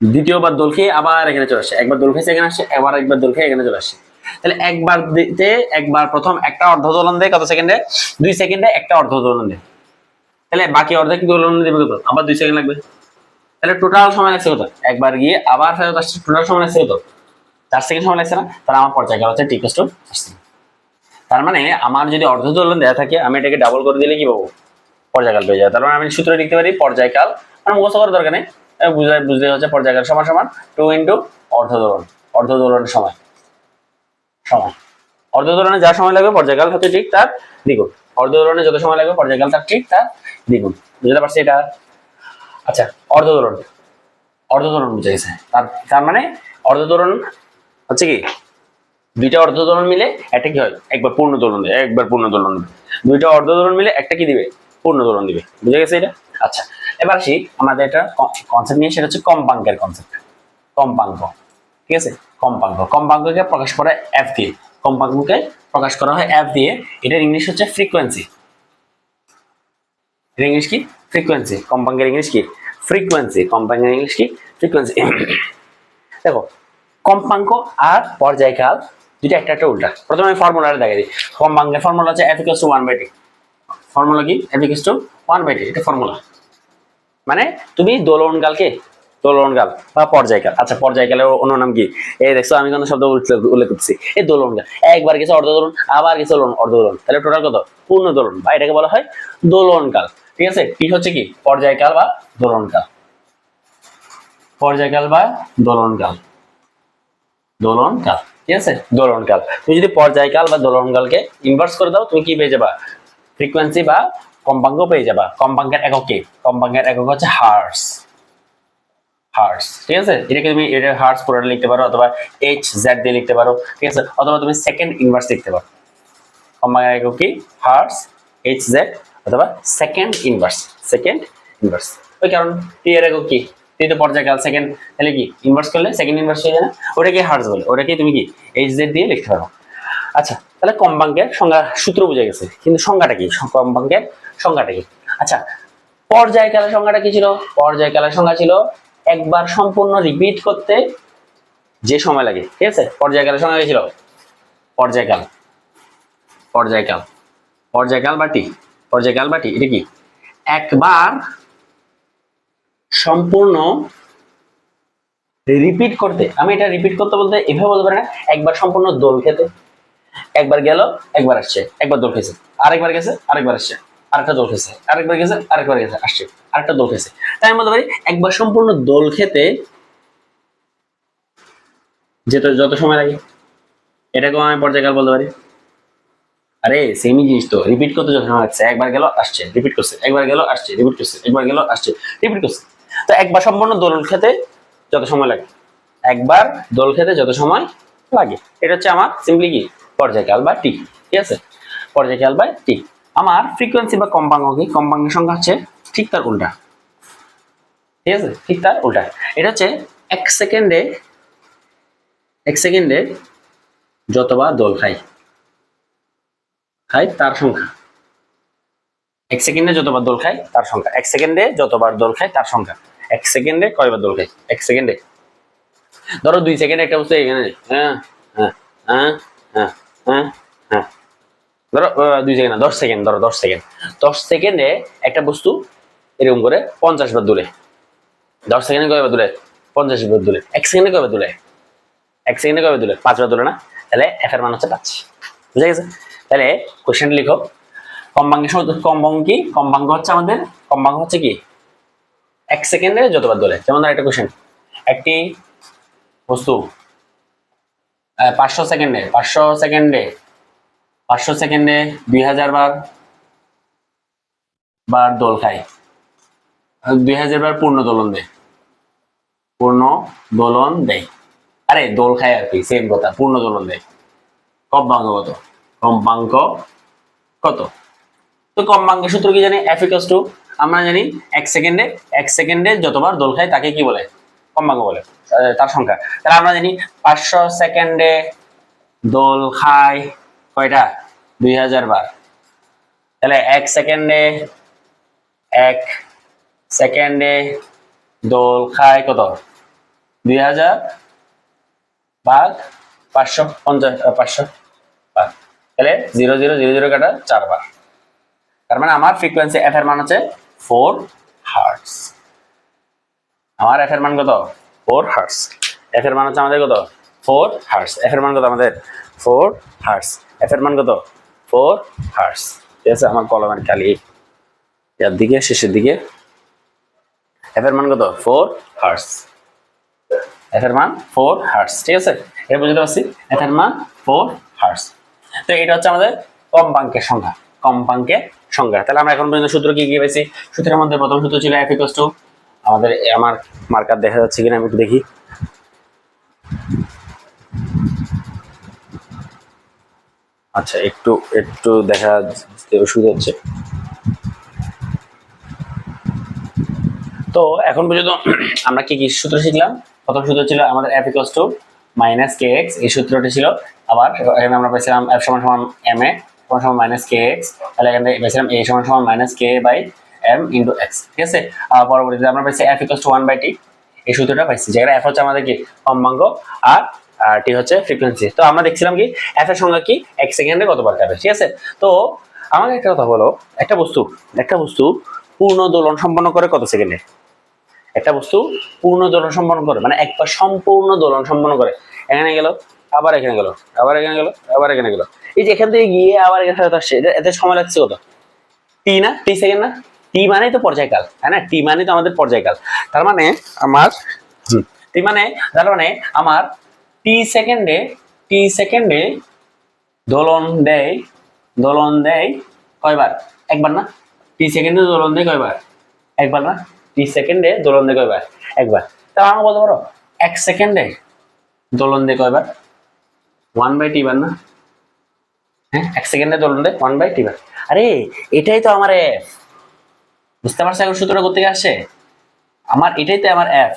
দ্বিতীয়বার দোল খেয়ে আবার এখানে চলে আসছে, একবার দোল খাইছে এখানে আসছে, আবার একবার দোল খেয়ে এখানে চলে আসছে। তাহলে একবার দিতে, একবার প্রথম একটা অর্ধ দোলন দেয় কত সেকেন্ডে, 2 সেকেন্ডে একটা অর্ধ দোলন দেয়। তাহলে বাকি অর্ধেক দোলন দেবে কত, আবার 2 সেকেন্ড লাগবে। তাহলে টোটাল সময় লাগছে কত, একবার গিয়ে আবার ফেরত আসছে, টোটাল সময় লাগছে কত, 4 সেকেন্ড সময় লাগছে না? তাহলে আমার পর্যায়কাল হচ্ছে t=4 সেকেন্ড। তার মানে আমার যদি অর্ধ দোলন দেওয়া থাকে, আমি এটাকে ডাবল করে দিলে কি পাবো, পর্যায়কাল পেয়ে যাবে। তার মানে আমি সূত্র লিখতে পারি পর্যায়কাল, মানে মুখস্থ করার দরকার নেই, বুঝতে হচ্ছে পর্যায়কাল সমান সমান 2 ইন্টু অর্ধ দোলন, অর্ধ দোলনের সময়, অর্ধ দোলনে যা সময় লাগবে পর্যায়কাল হচ্ছে ঠিক তার দ্বিগুণ, অর্ধ দোলনে যত সময় লাগবে পর্যায়কাল তার ঠিক তার দ্বিগুণ। বুঝতে পারছি এটা? আচ্ছা, অর্ধ দোলন বুঝে গেছে। তার মানে অর্ধ দোলন হচ্ছে কি, দুইটা অর্ধ দোলন মিলে একটা কি হয়, একবার পূর্ণ দোলন দেবে, দুইটা অর্ধ দোলন মিলে একটা কি দিবে, পূর্ণ দোলন দিবে। বুঝে গেছে এটা? আচ্ছা, এবার আসি আমাদের একটা কনসেপ্ট নিয়ে, সেটা হচ্ছে কম্পাঙ্কের কনসেপ্ট। কম্পাঙ্ক, ঠিক আছে, কম্পাঙ্ককে প্রকাশ করা এফ দিয়ে, কম্পাঙ্ককে প্রকাশ করা হয় এফ দিয়ে। এটার ইংলিশ হচ্ছে ফ্রিকোয়েন্সি। এর ইংলিশ কি, ফ্রিকোয়েন্সি। কম্পাঙ্কের ইংলিশ কি, ফ্রিকোয়েন্সি। কম্পাঙ্কের ইংলিশ কি, ফ্রিকোয়েন্সি। দেখো কম্পাঙ্ক আর পর্যায়কাল দুইটা একটা একটা উল্টা। প্রথমে আমি ফর্মুলাটা দেখাই দিই। কম্পাঙ্কের ফর্মুলা হচ্ছে f = 1/t। ফর্মুলা কি? f = 1/t, এটা ফর্মুলা। মানে তুমি দোলনকালকে, দোলনকাল বা পর্যায়কাল, আচ্ছা পর্যায়কালের অন্য নাম কি? এই দেখছো আমি কোন শব্দ উল্লেখ করছি, এই দোলনকাল। একবার গেছে অর্ধ দোলন, আবার গেছে অর্ধ দোলন, তাহলে টোটাল কত? পূর্ণ দোলন, বা এটাকে বলা হয় দোলনকাল। ঠিক আছে, টি হচ্ছে কি? পর্যায়কাল বা দোলনকাল। পর্যায়কাল বা দোলনকাল, দোলনকাল। ঠিক আছে, দোলনকাল। তুমি যদি পর্যায়কাল বা দোলনকালকে ইনভার্স করে দাও, তুমি কি পেয়ে যাবা? ফ্রিকোয়েন্সি বা কম্পাঙ্ক পেয়ে যাবা। কম্পাঙ্কের একক কি? কম্পাঙ্কের একক হচ্ছে হার্টজ। হার্টজ, ঠিক আছে। এটাকে তুমি এটা হার্টজ পুরোটা লিখতে পারো, অথবা এইচ জেড দিয়ে লিখতে পারো। ঠিক আছে, অথবা তুমি সেকেন্ড ইনভার্স লিখতে পারো। কম্পাঙ্কের একক কি? হার্টজ, এইচ জেড, অথবা সেকেন্ড ইনভার্স। সেকেন্ড ইনভার্স, ওই কারণ টি এর একক কি? টি তো পর্যায়কাল, সেকেন্ড তাহলে কি ইনভার্স করলে সেকেন্ড ইনভার্স হয়ে যায় না? ওটাকে হার্টজ বলে, ওটাকে তুমি কি এইচ জেড দিয়ে লিখতে পারো। আচ্ছা, তাহলে কম্পাঙ্কের সংজ্ঞা সূত্র বুঝে গেছে, কিন্তু সংজ্ঞাটা কি? কম্পাঙ্কের সংজ্ঞাটা কি? আচ্ছা, পর্যায়কালের সংজ্ঞাটা কি ছিল? পর্যায়কালের সংজ্ঞা ছিল একবার সম্পূর্ণ রিপিট করতে যে সময় লাগে। ঠিক আছে, পর্যায়কালের সংজ্ঞা কি ছিল? পর্যায়কাল, পর্যায়কাল, পর্যায়কাল বা টি, পর্যায়কাল বা টি, এটা কি? একবার সম্পূর্ণ রিপিট করতে, আমি এটা রিপিট করতে বলতে এভাবে বলতে পারি না, একবার সম্পূর্ণ দোল খেতে, একবার গেল একবার আসছে, একবার দোল খেয়েছে, আরেকবার গেছে আরেকবার আসছে, আরেকটা দোল খেয়েছে, আরেকবার গেছে আরেকবার গেছে আসছে, আরেকটা দোল খেয়েছে। তাই আমি বলতে পারি একবার সম্পূর্ণ দোল খেতে যেতে যত সময় লাগে, এটাকেও আমি পর্যায়কাল বলতে পারি। আরে সেমই জিনিস তো, রিপিট করতে যত সময় লাগছে, একবার গেল আসছে রিপিট করছে, একবার গেল আসছে রিপিট করছে, একবার গেল আসছে রিপিট করছে। তো একবার সম্পূর্ণ দোল খেতে যত সময় লাগে, একবার দোল খেতে যত সময় লাগে, এটা হচ্ছে আমার সিম্পলি কি? পর্যায়কাল বা টি। ঠিক আছে, পর্যায়কাল বা টি। আমার ফ্রিকোয়েন্সি বা কম্পাঙ্ক কি? কম্পাঙ্কের সংখ্যা হচ্ছে ঠিক তার উল্টা। ঠিক আছে, ঠিক তার উল্টা। এটা হচ্ছে এক সেকেন্ডে, এক সেকেন্ডে যতবার দোল খাই, খাই তার সংখ্যা। এক সেকেন্ডে যতবার দোল খাই তার সংখ্যা, এক সেকেন্ডে যতবার দোল খাই তার সংখ্যা। এক সেকেন্ডে কয়বার দোল খাই? এক সেকেন্ডে, ধরো 2 সেকেন্ডে একটা বস্তু এখানে, হ্যাঁ হ্যাঁ হ্যাঁ হ্যাঁ হ্যাঁ হ্যাঁ, ধরো 2 সেকেন্ড না, 10 সেকেন্ড, ধরো 10 সেকেন্ড, 10 সেকেন্ডে একটা বস্তু এরকম করে 50 বার দোলে। 10 সেকেন্ডে কয়বার দোলে? 50 বার দোলে। এক সেকেন্ডে কয়বার দোলে? এক সেকেন্ডে কয়বার দোলে? 5 বার দোলে না? তাহলে এফ এর মান হচ্ছে 5। বুঝা গেছে? তাহলে কোশ্চেন লিখো, কম্পাঙ্কের কম্পাঙ্ক কি? কম্পাঙ্ক হচ্ছে আমাদের, কম্পাঙ্ক হচ্ছে কি? এক সেকেন্ডে যতবার দোলে। যেমন ধর একটা কোশ্চেন, একটি বস্তু 500 সেকেন্ডে, 500 সেকেন্ডে, 500 সেকেন্ডে 2000 বার বার দোল খায়, 2000 বার পূর্ণ দোলন দেয়, পূর্ণ দোলন দেয়। আরে দোল খায় আর কি, সেম কথা, পূর্ণ দোলন দেয়। কম্পাঙ্ক কত? কম্পাঙ্ক কত? তো কম্পাঙ্কের সূত্র কি জানি? এফ ইকুয়ালস টু, আমরা জানি এক সেকেন্ডে, এক সেকেন্ডে যতবার দোল খায় তাকে কি বলে? কম্পাঙ্ক বলে, তার সংখ্যা। তাহলে আমরা জানি 500 সেকেন্ডে দোল খায় কয়টা? 2000 বার। তাহলে এক সেকেন্ডে, এক সেকেন্ডে দোল খায় কত? 2000 ভাগ 550, 500 বার। তাহলে 0000 কাটা 4 বার। তার মানে আমার ফ্রিকোয়েন্সি এফ এর মান হচ্ছে 4 হার্টজ। আমার এফ এর মান কত? 4 হার্টজ। এফ এর মান হচ্ছে আমাদের কত? 4 হার্টজ। এফ এর মান কত আমাদের? 4 হার্টজ। এফ এর মান কত? 4 হার্টজ। ঠিক আছে, আমার কলমের কালি এর দিকে, শেষের দিকে। এফ এর মান কত? 4 হার্টজ। এফ এর মান 4 হার্টজ। ঠিক আছে, এটা বুঝতে পারছি, এফ এর মান 4 হার্টজ। তো এটা হচ্ছে আমাদের কম্পাঙ্কের সংখ্যা, কম্পাঙ্কের সংখ্যা। তাহলে আমরা এখন পর্যন্ত সূত্র কি কি পেয়েছি? সূত্রের মধ্যে প্রথম সূত্র ছিল এফ ইকুয়ালস টু, আমাদের আমার মার্কার দেখা যাচ্ছে কিনা আমি একটু দেখি। আচ্ছা, একটু একটু দেখা অসুবিধা হচ্ছে। তো এখন পর্যন্ত আমরা কি কি সূত্র শিখলাম? প্রথম সূত্র ছিল আমাদের F equals to minus K X, এই সূত্রটি ছিল। আবার এখানে আমরা পেয়েছিলাম এফ সমান সমান এম এ সমান সমান মাইনাস কে এক্স, তাহলে এখানে পেয়েছিলাম এ সমান সমান minus K by M into X. ঠিক আছে, আর পরবর্তীতে আমরা পেয়েছি এফ ইকুয়ালস টু 1/t, এই সূত্রটা পাইছি, যেখানে এফ হচ্ছে আমাদের কি? কম্পাঙ্ক, আর আর টি হচ্ছে ফ্রিকোয়েন্সি। তো আমরা দেখছিলাম কি এফ এর সংজ্ঞা কি, এক সেকেন্ডে কতবার কাঁপে, ঠিক আছে। তো আমাকে একটা কথা বলো, একটা বস্তু পূর্ণ দোলন সম্পন্ন করে কত সেকেন্ডে? একটা বস্তু পূর্ণ দোলন সম্পন্ন করে মানে একবার সম্পূর্ণ দোলন সম্পন্ন করে, এখানে গেল, আবার এখানে গেল, আবার এখানে গেল, আবার এখানে গেল, এই যে এখান থেকে গিয়ে আবার এখানে ফেরত আসছে, এতে সময় লাগছে কত? টি না, টি সেকেন্ড না? টি মানেই তো পর্যায়কাল, হ্যাঁ না, টি মানে তো আমাদের পর্যায়কাল। তার মানে আমার টি মানে তার মানে আমার টি সেকেন্ডে দোলন দেয় কয়বার? একবার না? টি সেকেন্ডে দোলন দেয় কয়বার? একবার না? টি সেকেন্ডে দোলন দেয় কয়বার? একবার। তা আমাকে বলতে পারো এক সেকেন্ডে দোলন দেয় কয়বার? 1/t বার না? হ্যাঁ, এক সেকেন্ডে দোলন দেয় 1/t বার। আরে এটাই তো আমার এফ, বুঝতে পারছো এখন সূত্রটা কোথেকে আসছে? আমার এটাই তো আমার এফ,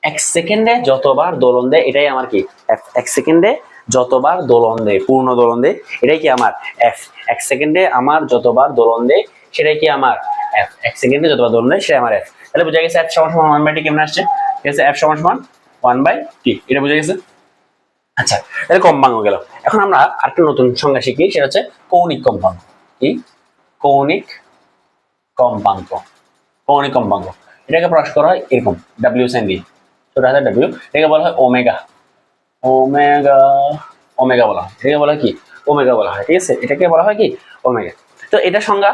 এক সেকেন্ডে যতবার দোলন দেয় এটাই আমার কি এফ। এক সেকেন্ডে যতবার দোলন দেয়, পূর্ণ দোলন দেয়, এটাই কি আমার এফ। এক সেকেন্ডে আমার যতবার দোলন দেয় সেটাই কি আমার এফ। এক সেকেন্ডে যতবার দোলন দেয় সেটা আমার এফ। তাহলে বোঝা গেছে এফ সমান সমান 1/t কেমন আসছে, ঠিক আছে? এফ সমান সমান 1/t, এটা বোঝা গেছে। আচ্ছা, তাহলে কম্পাঙ্ক গেল। এখন আমরা আরেকটা নতুন সংজ্ঞা শিখি, সেটা হচ্ছে কৌণিক কম্পাঙ্ক। কি? কৌণিক কম্পাঙ্ক। কৌণিক কম্পাঙ্ক এটাকে প্রকাশ করা হয় এরকম, ডাব্লিউ সাইন দিয়ে, ছোট হাতের ডাব্লিউ, এটাকে বলা হয় ওমেগা। ওমেগা ওমেগা বলা হয়, এটাকে বলা হয় কি? ওমেগা বলা হয়, ঠিক আছে? এটাকে বলা হয় কি? ওমেগা। তো এটা সংজ্ঞা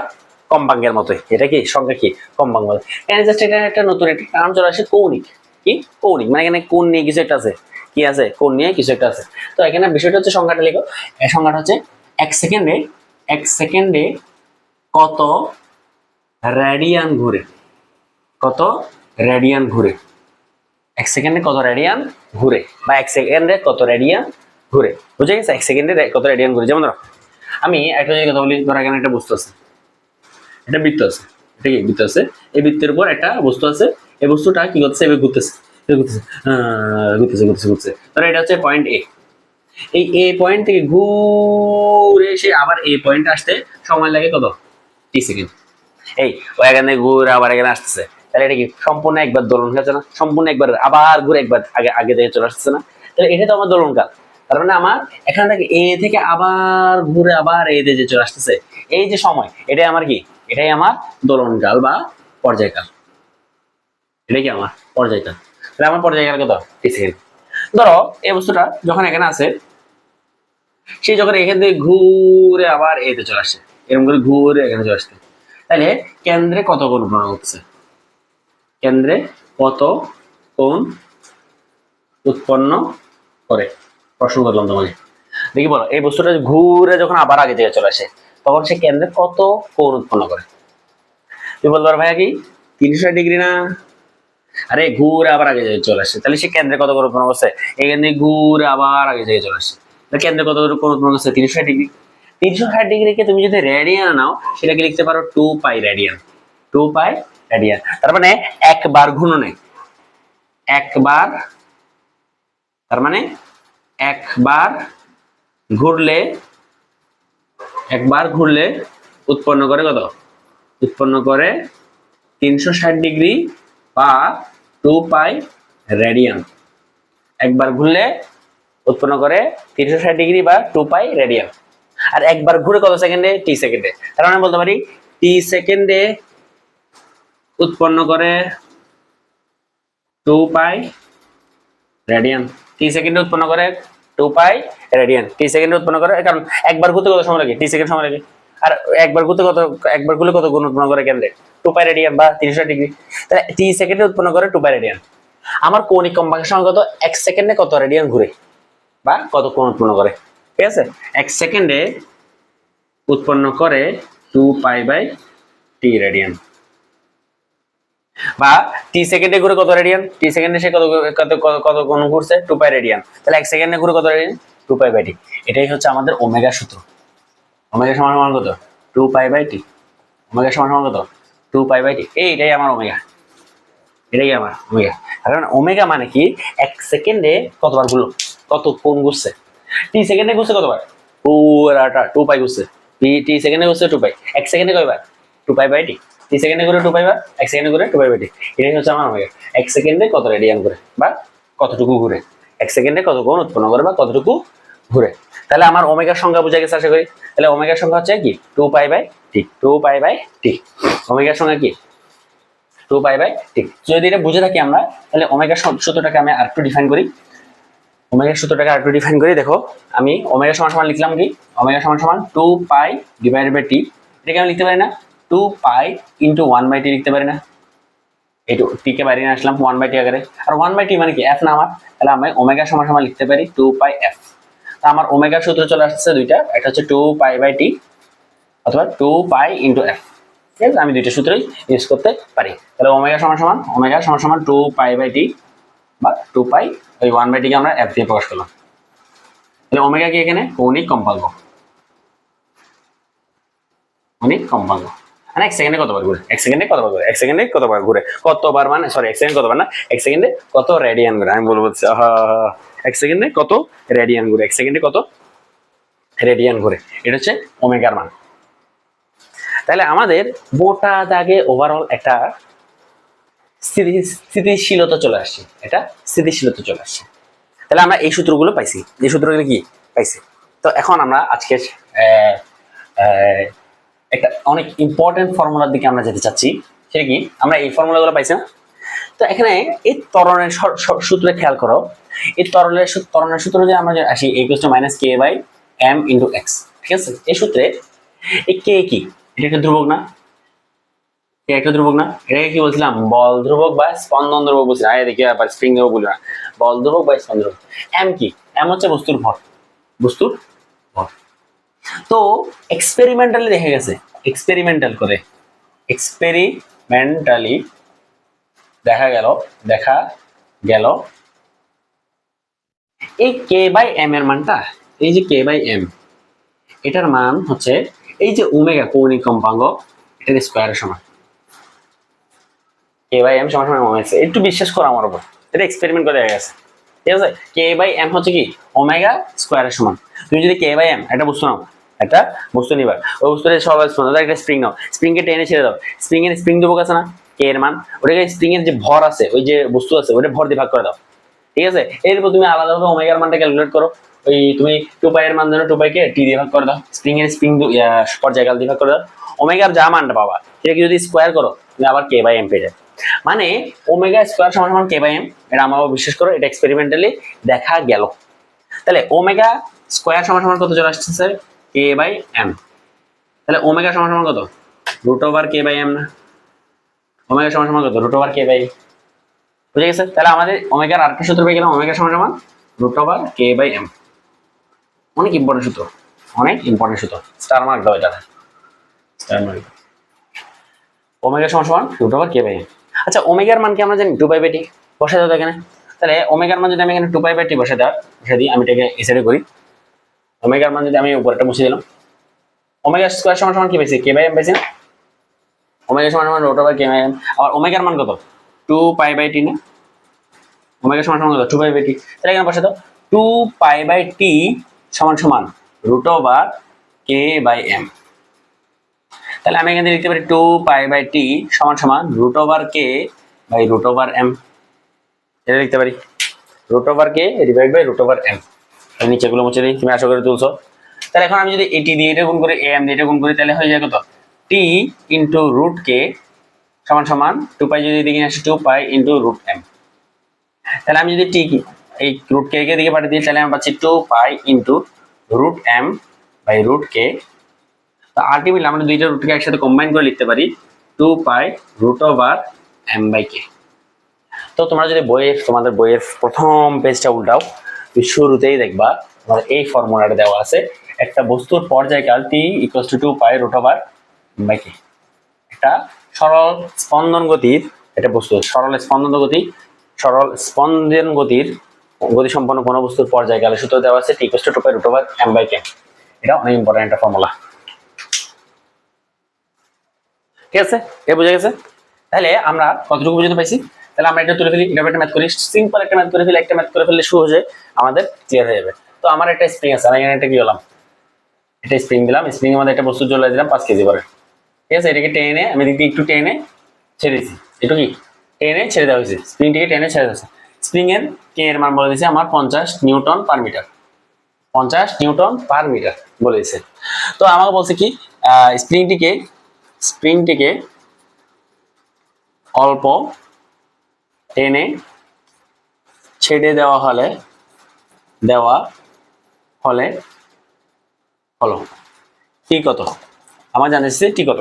কম্পাঙ্কের মতোই, এটা কি সংজ্ঞা কি? কম্পাঙ্ক। এখানে জাস্ট এটা একটা নতুন একটা নাম চলে আসে, কৌণিক। কি? কৌণিক মানে এখানে কোণ নিয়ে কিছু একটা আছে, কি আছে? কোণ নিয়ে কিছু একটা আছে। তো এখানে বিষয়টা হচ্ছে, সংজ্ঞাটা লিখো। এই সংজ্ঞাটা হচ্ছে এক সেকেন্ডে কত রেডিয়ান ঘুরে। কত রেডিয়ান ঘুরে? এক সেকেন্ডে কত রেডিয়ান ঘুরে, বা এক সেকেন্ডে কত রেডিয়ান ঘুরে, বুঝে গেছে? এক সেকেন্ডে কত রেডিয়ান ঘুরে। যেমন ধরো আমি একটা জায়গায় কথা বলি, ধরো এখানে একটা বস্তু আছে, একটা বৃত্ত আছে, ঠিক আছে? বৃত্ত আছে, এই বৃত্তের উপর একটা বস্তু আছে, এই বস্তুটা কি করতেছে? এবার ঘুরতেছে, ঘুরতেছে। ধরো এটা হচ্ছে পয়েন্ট এ, এই এ পয়েন্ট থেকে ঘুরে এসে আবার এই পয়েন্টে আসতে সময় লাগে কত? টি সেকেন্ড। এই ও এখানে ঘুরে আবার এখানে আসতেছে, তাহলে এটা কি সম্পূর্ণ একবার দোলন হয়েছে না? সম্পূর্ণ একবার আবার ঘুরে একবার আগে আগে থেকে চলে আসতেছে না? তাহলে এটা তো আমার দোলনকাল। তার মানে আমার এখান থেকে এ থেকে আবার ঘুরে আবার এ যে চলে আসতেছে, এই যে সময়, এটাই আমার কি? এটাই আমার দোলনকাল বা পর্যায়কাল। এটা কি আমার পর্যায়কাল। তাহলে আমার পর্যায়কাল কত? টি সেকেন্ড। ধরো এই বস্তুটা যখন এখানে আছে, সে যখন এখান থেকে ঘুরে আবার এতে চলে আসছে, এরকম করে ঘুরে এখানে চলে আসছে, তাহলে কেন্দ্রে কত কোণ উৎপন্ন করছে? কেন্দ্রে কত কোণ উৎপন্ন করে? প্রশ্ন করলাম তোমাকে, দেখি বলো। এই বস্তুটা ঘুরে যখন আবার আগে থেকে চলে আসে, তখন সে কেন্দ্রে কত কোণ উৎপন্ন করে? তুমি বলতে পারো ভাইয়া কি 360 ডিগ্রি না? আরে ঘুরে আবার আগে থেকে চলে আসছে, তাহলে সে কেন্দ্রে কত কোণ উৎপন্ন করছে? এখান থেকে ঘুরে আবার আগে থেকে চলে আসছে, কেন্দ্রে কত কোণ উৎপন্ন করছে? 360 ডিগ্রি। 360 ডিগ্রিকে তুমি যদি রেডিয়ান নাও, সেটাকে লিখতে পারো 2π রেডিয়ান। 2π রেডিয়ান। তার মানে একবার ঘূর্ণনে, একবার, তার মানে একবার ঘুরলে উৎপন্ন করে কত? উৎপন্ন করে 360 ডিগ্রি বা 2π রেডিয়ান। একবার ঘুরলে উৎপন্ন করে 360 ডিগ্রি বা 2π রেডিয়ান। আর একবার ঘুরে কত সেকেন্ডে? টি সেকেন্ডে। তার মানে বলতে পারি টি সেকেন্ডে উৎপন্ন করে 2π রেডিয়ান। টি সেকেন্ডে উৎপন্ন করে 2π রেডিয়ান। টি সেকেন্ডে উৎপন্ন করে, কারণ একবার ঘুরতে কত সময় লাগে? টি সেকেন্ড সময় লাগে। আর একবার ঘুরলে কত গুণ উৎপন্ন করে কেন্দ্রে? 2π রেডিয়ান বা 360 ডিগ্রি। তাহলে টি সেকেন্ডে উৎপন্ন করে 2π রেডিয়ান। আমার কৌণিক কম্পাঙ্কের সঙ্গে কত? এক সেকেন্ডে কত রেডিয়ান ঘুরে বা কত কোণ উৎপন্ন করে, ঠিক আছে? এক সেকেন্ডে উৎপন্ন করে 2π/t রেডিয়ান, বা টি সেকেন্ডে ঘুরে কত রেডিয়ান? টি সেকেন্ডে সে কত কত কত কোণ ঘুরছে? 2π রেডিয়ান। তাহলে এক সেকেন্ডে ঘুরে কত রেডিয়ান? 2π/t। এটাই হচ্ছে আমাদের ওমেগা সূত্র। ওমেগা সমান সমান কত? 2π/t। ওমেগা সমান সমান কত? 2π/t। এইটাই আমার ওমেগা, এটাই আমার ওমেগা। কারণ ওমেগা মানে কি? এক সেকেন্ডে কতবার ঘুরলো, কত কোণ ঘুরছে। টি সেকেন্ডে ঘুরছে কতবার? পুরাটা 2π ঘুরছে। টি সেকেন্ডে ঘুরছে 2π। এক সেকেন্ডে কয়বার? 2π/t। টি সেকেন্ডে ঘুরে 2π বার, এক সেকেন্ডে ঘুরে 2π/t। এটাই হচ্ছে আমার ওমেগা। এক সেকেন্ডে কত রেডিয়ান ঘুরে বা কতটুকু ঘুরে, এক সেকেন্ডে কত কোণ উৎপন্ন করে বা কতটুকু ঘুরে। তাহলে আমার ওমেগার সংখ্যা বুঝে গেছে আশা করি। তাহলে ওমেগার সংখ্যা হচ্ছে কি 2π/t, 2π/t। ওমেগার সংখ্যা কি 2π/t। যদি এটা বুঝে থাকি আমরা, তাহলে ওমেগার সূত্রটাকে আমি আরেকটু ডিফাইন করি। ওমেগার সূত্রটাকে আরেকটু ডিফাইন করি, দেখো আমি ওমেগা সমান সমান লিখলাম কি, ওমেগা সমান সমান 2π/t। এটাকে আমি লিখতে পারি না 2π × 1/t লিখতে পারি না? এইটু টি কে বাইরে নিয়ে আসলাম 1/t আকারে। আর 1/t মানে কি f না আমার, তাহলে আমি ওমেগা সমান সমান লিখতে পারি 2πf। তা আমার ওমেগার সূত্র চলে আসছে দুইটা, একটা হচ্ছে 2π/t অথবা 2π × f। ঠিক আছে, আমি দুইটা সূত্রই ইউজ করতে পারি। তাহলে ওমেগা সমান সমান 2π/t বা 2π, ওই 1/t কে আমরা f দিয়ে প্রকাশ করলাম। তাহলে ওমেগা কি এখানে কৌণিক কম্পাঙ্ক, কৌণিক কম্পাঙ্ক। মানে এক সেকেন্ডে কতবার ঘুরে, এক সেকেন্ডে কতবার ঘুরে, এক সেকেন্ডে কতবার ঘুরে, কতবার মানে সরি এক সেকেন্ড কতবার না, এক সেকেন্ডে কত রেডিয়ান ঘুরে। আমি বলবো এক সেকেন্ডে কত রেডিয়ান ঘুরে, এক সেকেন্ডে কত রেডিয়ান ঘুরে। এটা হচ্ছে ওমেগার মান। তাহলে আমাদের গোটা দাগে ওভারঅল একটা স্থিতিশীলতা চলে আসছে, এটা স্থিতিশীলতা চলে আসছে। তাহলে আমরা এই সূত্রগুলো পাইছি, এই সূত্রগুলো কি পাইছি। তো এখন আমরা আজকে একটা অনেক ইম্পর্টেন্ট ফর্মুলার দিকে আমরা যেতে চাচ্ছি। সেটা কি, আমরা এই ফর্মুলাগুলো পাইছি না? তো এখানে এই ত্বরণের সূত্রে খেয়াল করো, এই ত্বরণের সূত্র যে আমরা আসি a = -k/m × x। ঠিক আছে, এই সূত্রে এই কে কি, এটা একটা ধ্রুবক না? কে একটা ধ্রুবক না? এটাকে কি বলছিলাম, বল ধ্রুবক বা স্পন্দন ধ্রুবক বলছিলাম। দেখি আবার স্প্রিং ধ্রুবক বলি না, বল ধ্রুবক বা স্পন্দন ধ্রুবক। এম কি, এম হচ্ছে বস্তুর ভর, বস্তুর ভর। তো এক্সপেরিমেন্টালি দেখা গেছে, এক্সপেরিমেন্টালি দেখা গেল এই k/m এর মানটা, এই যে k/m, এটার মান হচ্ছে এই যে ওমেগা কৌণিক কম্পাঙ্ক, এটার স্কয়ারের সমান। k/m সমান সমান ওমেগা। একটু বিশ্বাস করো আমার উপর, এটা এক্সপেরিমেন্ট করে দেখা গেছে। ঠিক আছে, k/m হচ্ছে কি ওমেগা স্কয়ারের সমান। তুমি যদি k/m একটা বস্তু নাও, একটা বস্তু নিবা, ওই বস্তুর সব একটা স্প্রিং নাও, স্প্রিং কে টেনে ছেড়ে দাও, স্প্রিং এর স্প্রিং ধ্রুবক আছে না k এর মান, ওটাকে স্প্রিং এর যে ভর আছে, ওই যে বস্তু আছে, ওটা ভর দিয়ে ভাগ করে দাও। ঠিক আছে, এরপর তুমি আলাদাভাবে ওমেগার মানটা ক্যালকুলেট করো। ওই তুমি 2π এর মান জানো, 2π কে t দিয়ে ভাগ করে দাও, স্প্রিং এর পর্যায়কাল দিয়ে ভাগ করে দাও, ওমেগার যা মানটা পাবা সেটাকে যদি স্কয়ার করো তুমি আবার k/m পেয়ে যাবে। মানে ওমেগা স্কয়ার সমান সমান k/m। এটা আমারও বিশ্বাস করো, এটা এক্সপেরিমেন্টালি দেখা গেল। তাহলে ওমেগা স্কয়ার সমান সমান কত চলে আসছে স্যার, k/m। তাহলে ওমেগা সমান সমান কত, √k/m না? ওমেগা সমান সমান কত, √k/m। বুঝে গেছে? তাহলে আমাদের ওমেগার আরেকটা সূত্র পেয়ে গেলাম, ওমেগা সমান সমান √k/m। অনেক ইম্পর্টেন্ট সূত্র, অনেক ইম্পর্টেন্ট সূত্র, স্টার মার্ক দাও এটা, স্টার মার্ক। ওমেগা সমান সমান √k/m। আচ্ছা, ওমেগার মান কি আমরা জানি 2π/t, বসাই দাও এখানে। তাহলে ওমেগার মান যদি আমি এখানে 2π/t বসে দিই, আমি এটাকে এই সাইডে করি। ওমেগার মান যদি আমি উপরটা মুছে দিলাম, ওমেগা স্কয়ার সমান সমান কি পাইছি, k/m পাইছি না? ওমেগা সমান সমান √k/m। আবার ওমেগার মান কত, 2π/t না? ওমেগা সমান সমান কত, 2π/t। তাহলে এখানে বসে দাও 2π/t সমান সমান √k/m। তাহলে আমি এখানে লিখতে পারি 2π/t সমান সমান √k/√m। এটা লিখতে পারি √k /√m। এই নিচেগুলো মুছে দিই, তুমি আশা করি তুলছো। তাহলে এখন আমি যদি এটি দিয়ে এটা গুণ করি, am দিয়ে এটা গুণ করি, তাহলে হয়ে যায় কত, t × √k সমান সমান 2π, যদি দিকে আসে 2π × √m। তাহলে আমি যদি t এই √k কে দিকে পাঠিয়ে দিই, তাহলে আমি পাচ্ছি 2π × √m/√k। তো আলটিমেটলি আমরা দুইটা রুটকে একসাথে কম্বাইন করে লিখতে পারি 2π √m/k। তো তোমরা যদি তোমাদের বইয়ের প্রথম পেজটা উল্টাও, শুরুতেই দেখবা তোমাদের এই ফর্মুলাটা দেওয়া আছে, একটা বস্তুর পর্যায়কাল t = 2π √m/k। একটা সরল স্পন্দন গতির, এটা বস্তু সরল স্পন্দন গতির গতি সম্পন্ন কোনো বস্তুর পর্যায়কালের সূত্র দেওয়া আছে t = 2π √m/k। এটা অনেক ইম্পর্টেন্ট একটা ফর্মুলা। ঠিক আছে, এ বুঝে গেছে? তাহলে আমরা কতটুকু পর্যন্ত পাইছি? তাহলে আমরা এটা তুলে ফেলি, এটা একটা ম্যাথ করি, সিম্পল একটা ম্যাথ করে ফেলি, একটা ম্যাথ করে ফেললে সহজে আমাদের ক্লিয়ার হয়ে যাবে। তো আমার একটা স্প্রিং আছে, আমি এখানে একটা কি হলাম, এটা স্প্রিং দিলাম, স্প্রিং এর মধ্যে একটা বস্তু ঝুলিয়ে দিলাম 5 কেজি করে। ঠিক আছে, এটাকে টেনে আমি দিকে একটু টেনে ছেড়ে দিচ্ছি, একটু কি টেনে ছেড়ে দেওয়া হয়েছে, স্প্রিংটিকে টেনে ছেড়ে দিচ্ছে। স্প্রিং এর কে এর মান বলে দিয়েছে আমার 50 newton per metre, 50 newton per metre বলে দিয়েছে। তো আমাকে বলছে কি স্প্রিংটিকে অল্প টেনে ছেড়ে দেওয়া হলে হলো টি কত, আমার জানিয়েছে টি কত।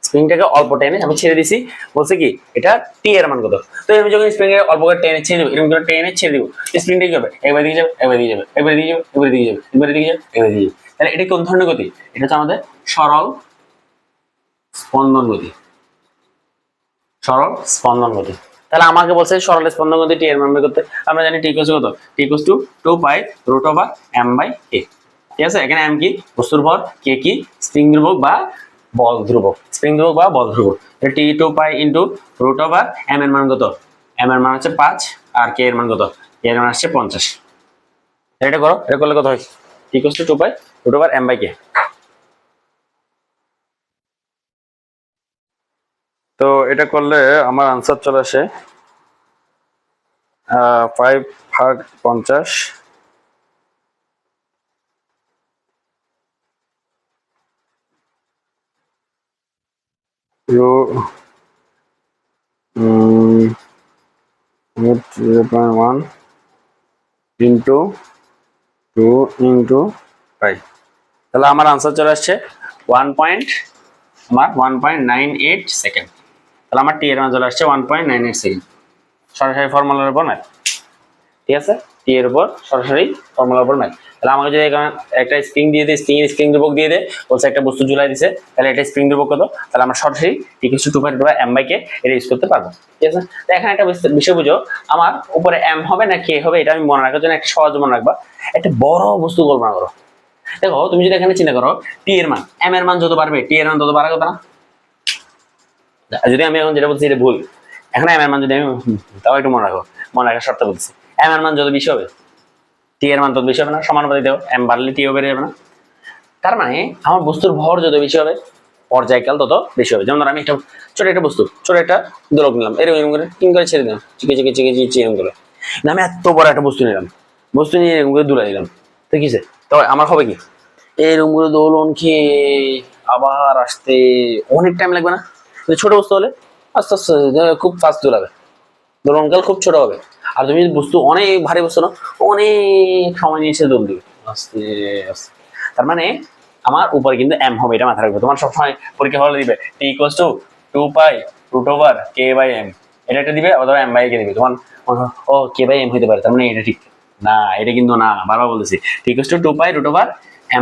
স্প্রিংটাকে অল্প টেনে আমি ছেড়ে দিছি, বলছে কি এটা টি এর মান কত। তো আমি যখন স্প্রিং এর অল্প করে টেনে ছেড়ে দেবো, এরকম করে টেনে ছেড়ে দিব, স্প্রিংটা কি হবে, একবার দিকে যাবে, একবার দিকে যাবে, একবার দিকে যাবে, একবার দিকে যাবে, একবার দিকে যাবে, একবার দিকে যাবে। তাহলে এটা কোন ধরনের গতি? এটা হচ্ছে আমাদের সরল স্পন্দন গতি, সরল স্পন্দন গতি। তাহলে আমাকে বলছে সরল স্পন্দন গতি টি এর মান বের করতে। আমরা জানি টি ইকুয়াল টু কত, T equal to 2 pi root over m by k। ঠিক আছে, এখানে m কি বস্তুর ভর, k কি স্প্রিং ধ্রুবক বা বল ধ্রুবক, স্প্রিং ধ্রুবক বা বল ধ্রুবক। টি 2 pi into root over m এর মান কত, m এর মান হচ্ছে 5 আর k এর মান কত, k এর মান হচ্ছে 50। এটা করো, এটা করলে কত হয়, T equal to 2 pi root over m by k। তো এটা করলে আমার আনসার চলে আসে 5/50 0.1 ইন্টু 2 ইন্টু 5। তাহলে আমার আনসার চলে আসছে 1.98 সেকেন্ড। তাহলে আমার টি এর মান চলে আসছে 1.98 সেকেন্ড, সরাসরি ফর্মুলার উপর নাই। ঠিক আছে, টি এর উপর সরাসরি ফর্মুলার উপর নাই। তাহলে আমাকে যদি এখানে একটা স্প্রিং দিয়ে দেয়, স্প্রিং ধ্রুবক দিয়ে দেয়, বলছে একটা বস্তু ঝুলাই দিছে, তাহলে এটা স্প্রিং ধ্রুবক কত, তাহলে আমরা সরাসরি T equal to 2 pi m by k এটা ইউজ করতে পারবো। ঠিক আছে, তো এখানে একটা বিষয় বুঝো, আমার উপরে m হবে না k হবে, এটা আমি মনে রাখার জন্য একটা সহজ মনে রাখবা, একটা বড় বস্তু কল্পনা করো। দেখো তুমি যদি এখানে চিন্তা করো, টি এর মান m এর মান যত বাড়বে টি এর মান তত বাড়ার কথা না। যদি আমি এখন যেটা বলছি এটা ভুল, এখানে m এর মান যদি আমি, তাও একটু মনে রাখো, মনে রাখার শর্ত বলছি, m এর মান যত বেশি হবে টি এর মান তত বেশি হবে না, সমানুপাতিক দেবো, m বাড়লে টিও বেড়ে যাবে না। তার মানে আমার বস্তুর ভর যত বেশি হবে পর্যায়কাল তত বেশি হবে। যেমন আমি একটা ছোট একটা বস্তু, ছোট একটা দোলক নিলাম, এরকম করে টিং করে ছেড়ে দিলাম, চিকে চিকে চিকে চিকে এরকম করে। আমি এত বড় একটা বস্তু নিলাম, বস্তু নিয়ে এরকম করে দুলাই দিলাম, তো কিসে তবে আমার হবে কি, এরকম করে দোলন খেয়ে আবার আসতে অনেক টাইম লাগবে না। ছোট বস্তু হলে আস্তে আস্তে খুব ফাস্ট দোলাবে, দোলনকাল খুব ছোট হবে। আর তুমি বস্তু অনেক ভারী বস্তু না, অনেক সময় নিয়ে এসে দোল দিবে আস্তে আস্তে। তার মানে আমার উপরে কিন্তু m হবে, এটা মাথায় রাখবে। তোমার সবসময় পরীক্ষা হলে দিবে T equal to 2 pi root over k by m, এটা একটা দিবে, অথবা m বাই k দিবে। তোমার ও k বাই m হইতে পারে, তার মানে এটা ঠিক না, এটা কিন্তু না, বারবার বলতেছি T equal to 2 pi root over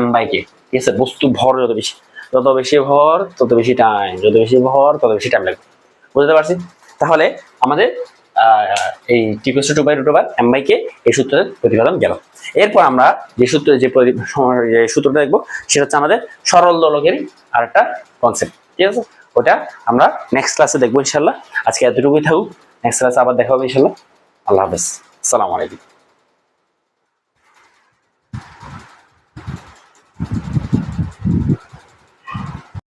m by k। ঠিক আছে, বস্তু ভর যত বেশি, যত বেশি ভর তত বেশি টাইম, যত বেশি ভর তত বেশি টাইম লাগবে। বুঝতে পারছি? তাহলে আমাদের এই T equal to 2 pi root over m by k এই সূত্রের প্রতিপাদন গেল। এরপর আমরা যে সূত্রটা দেখবো সেটা হচ্ছে আমাদের সরল দোলকের আরেকটা কনসেপ্ট। ঠিক আছে, ওটা আমরা নেক্সট ক্লাসে দেখবো ইনশাল্লাহ। আজকে এতটুকুই থাকুক, নেক্সট ক্লাসে আবার দেখা হবে ইনশাল্লাহ। আল্লাহ হাফেজ, আসসালামু আলাইকুম।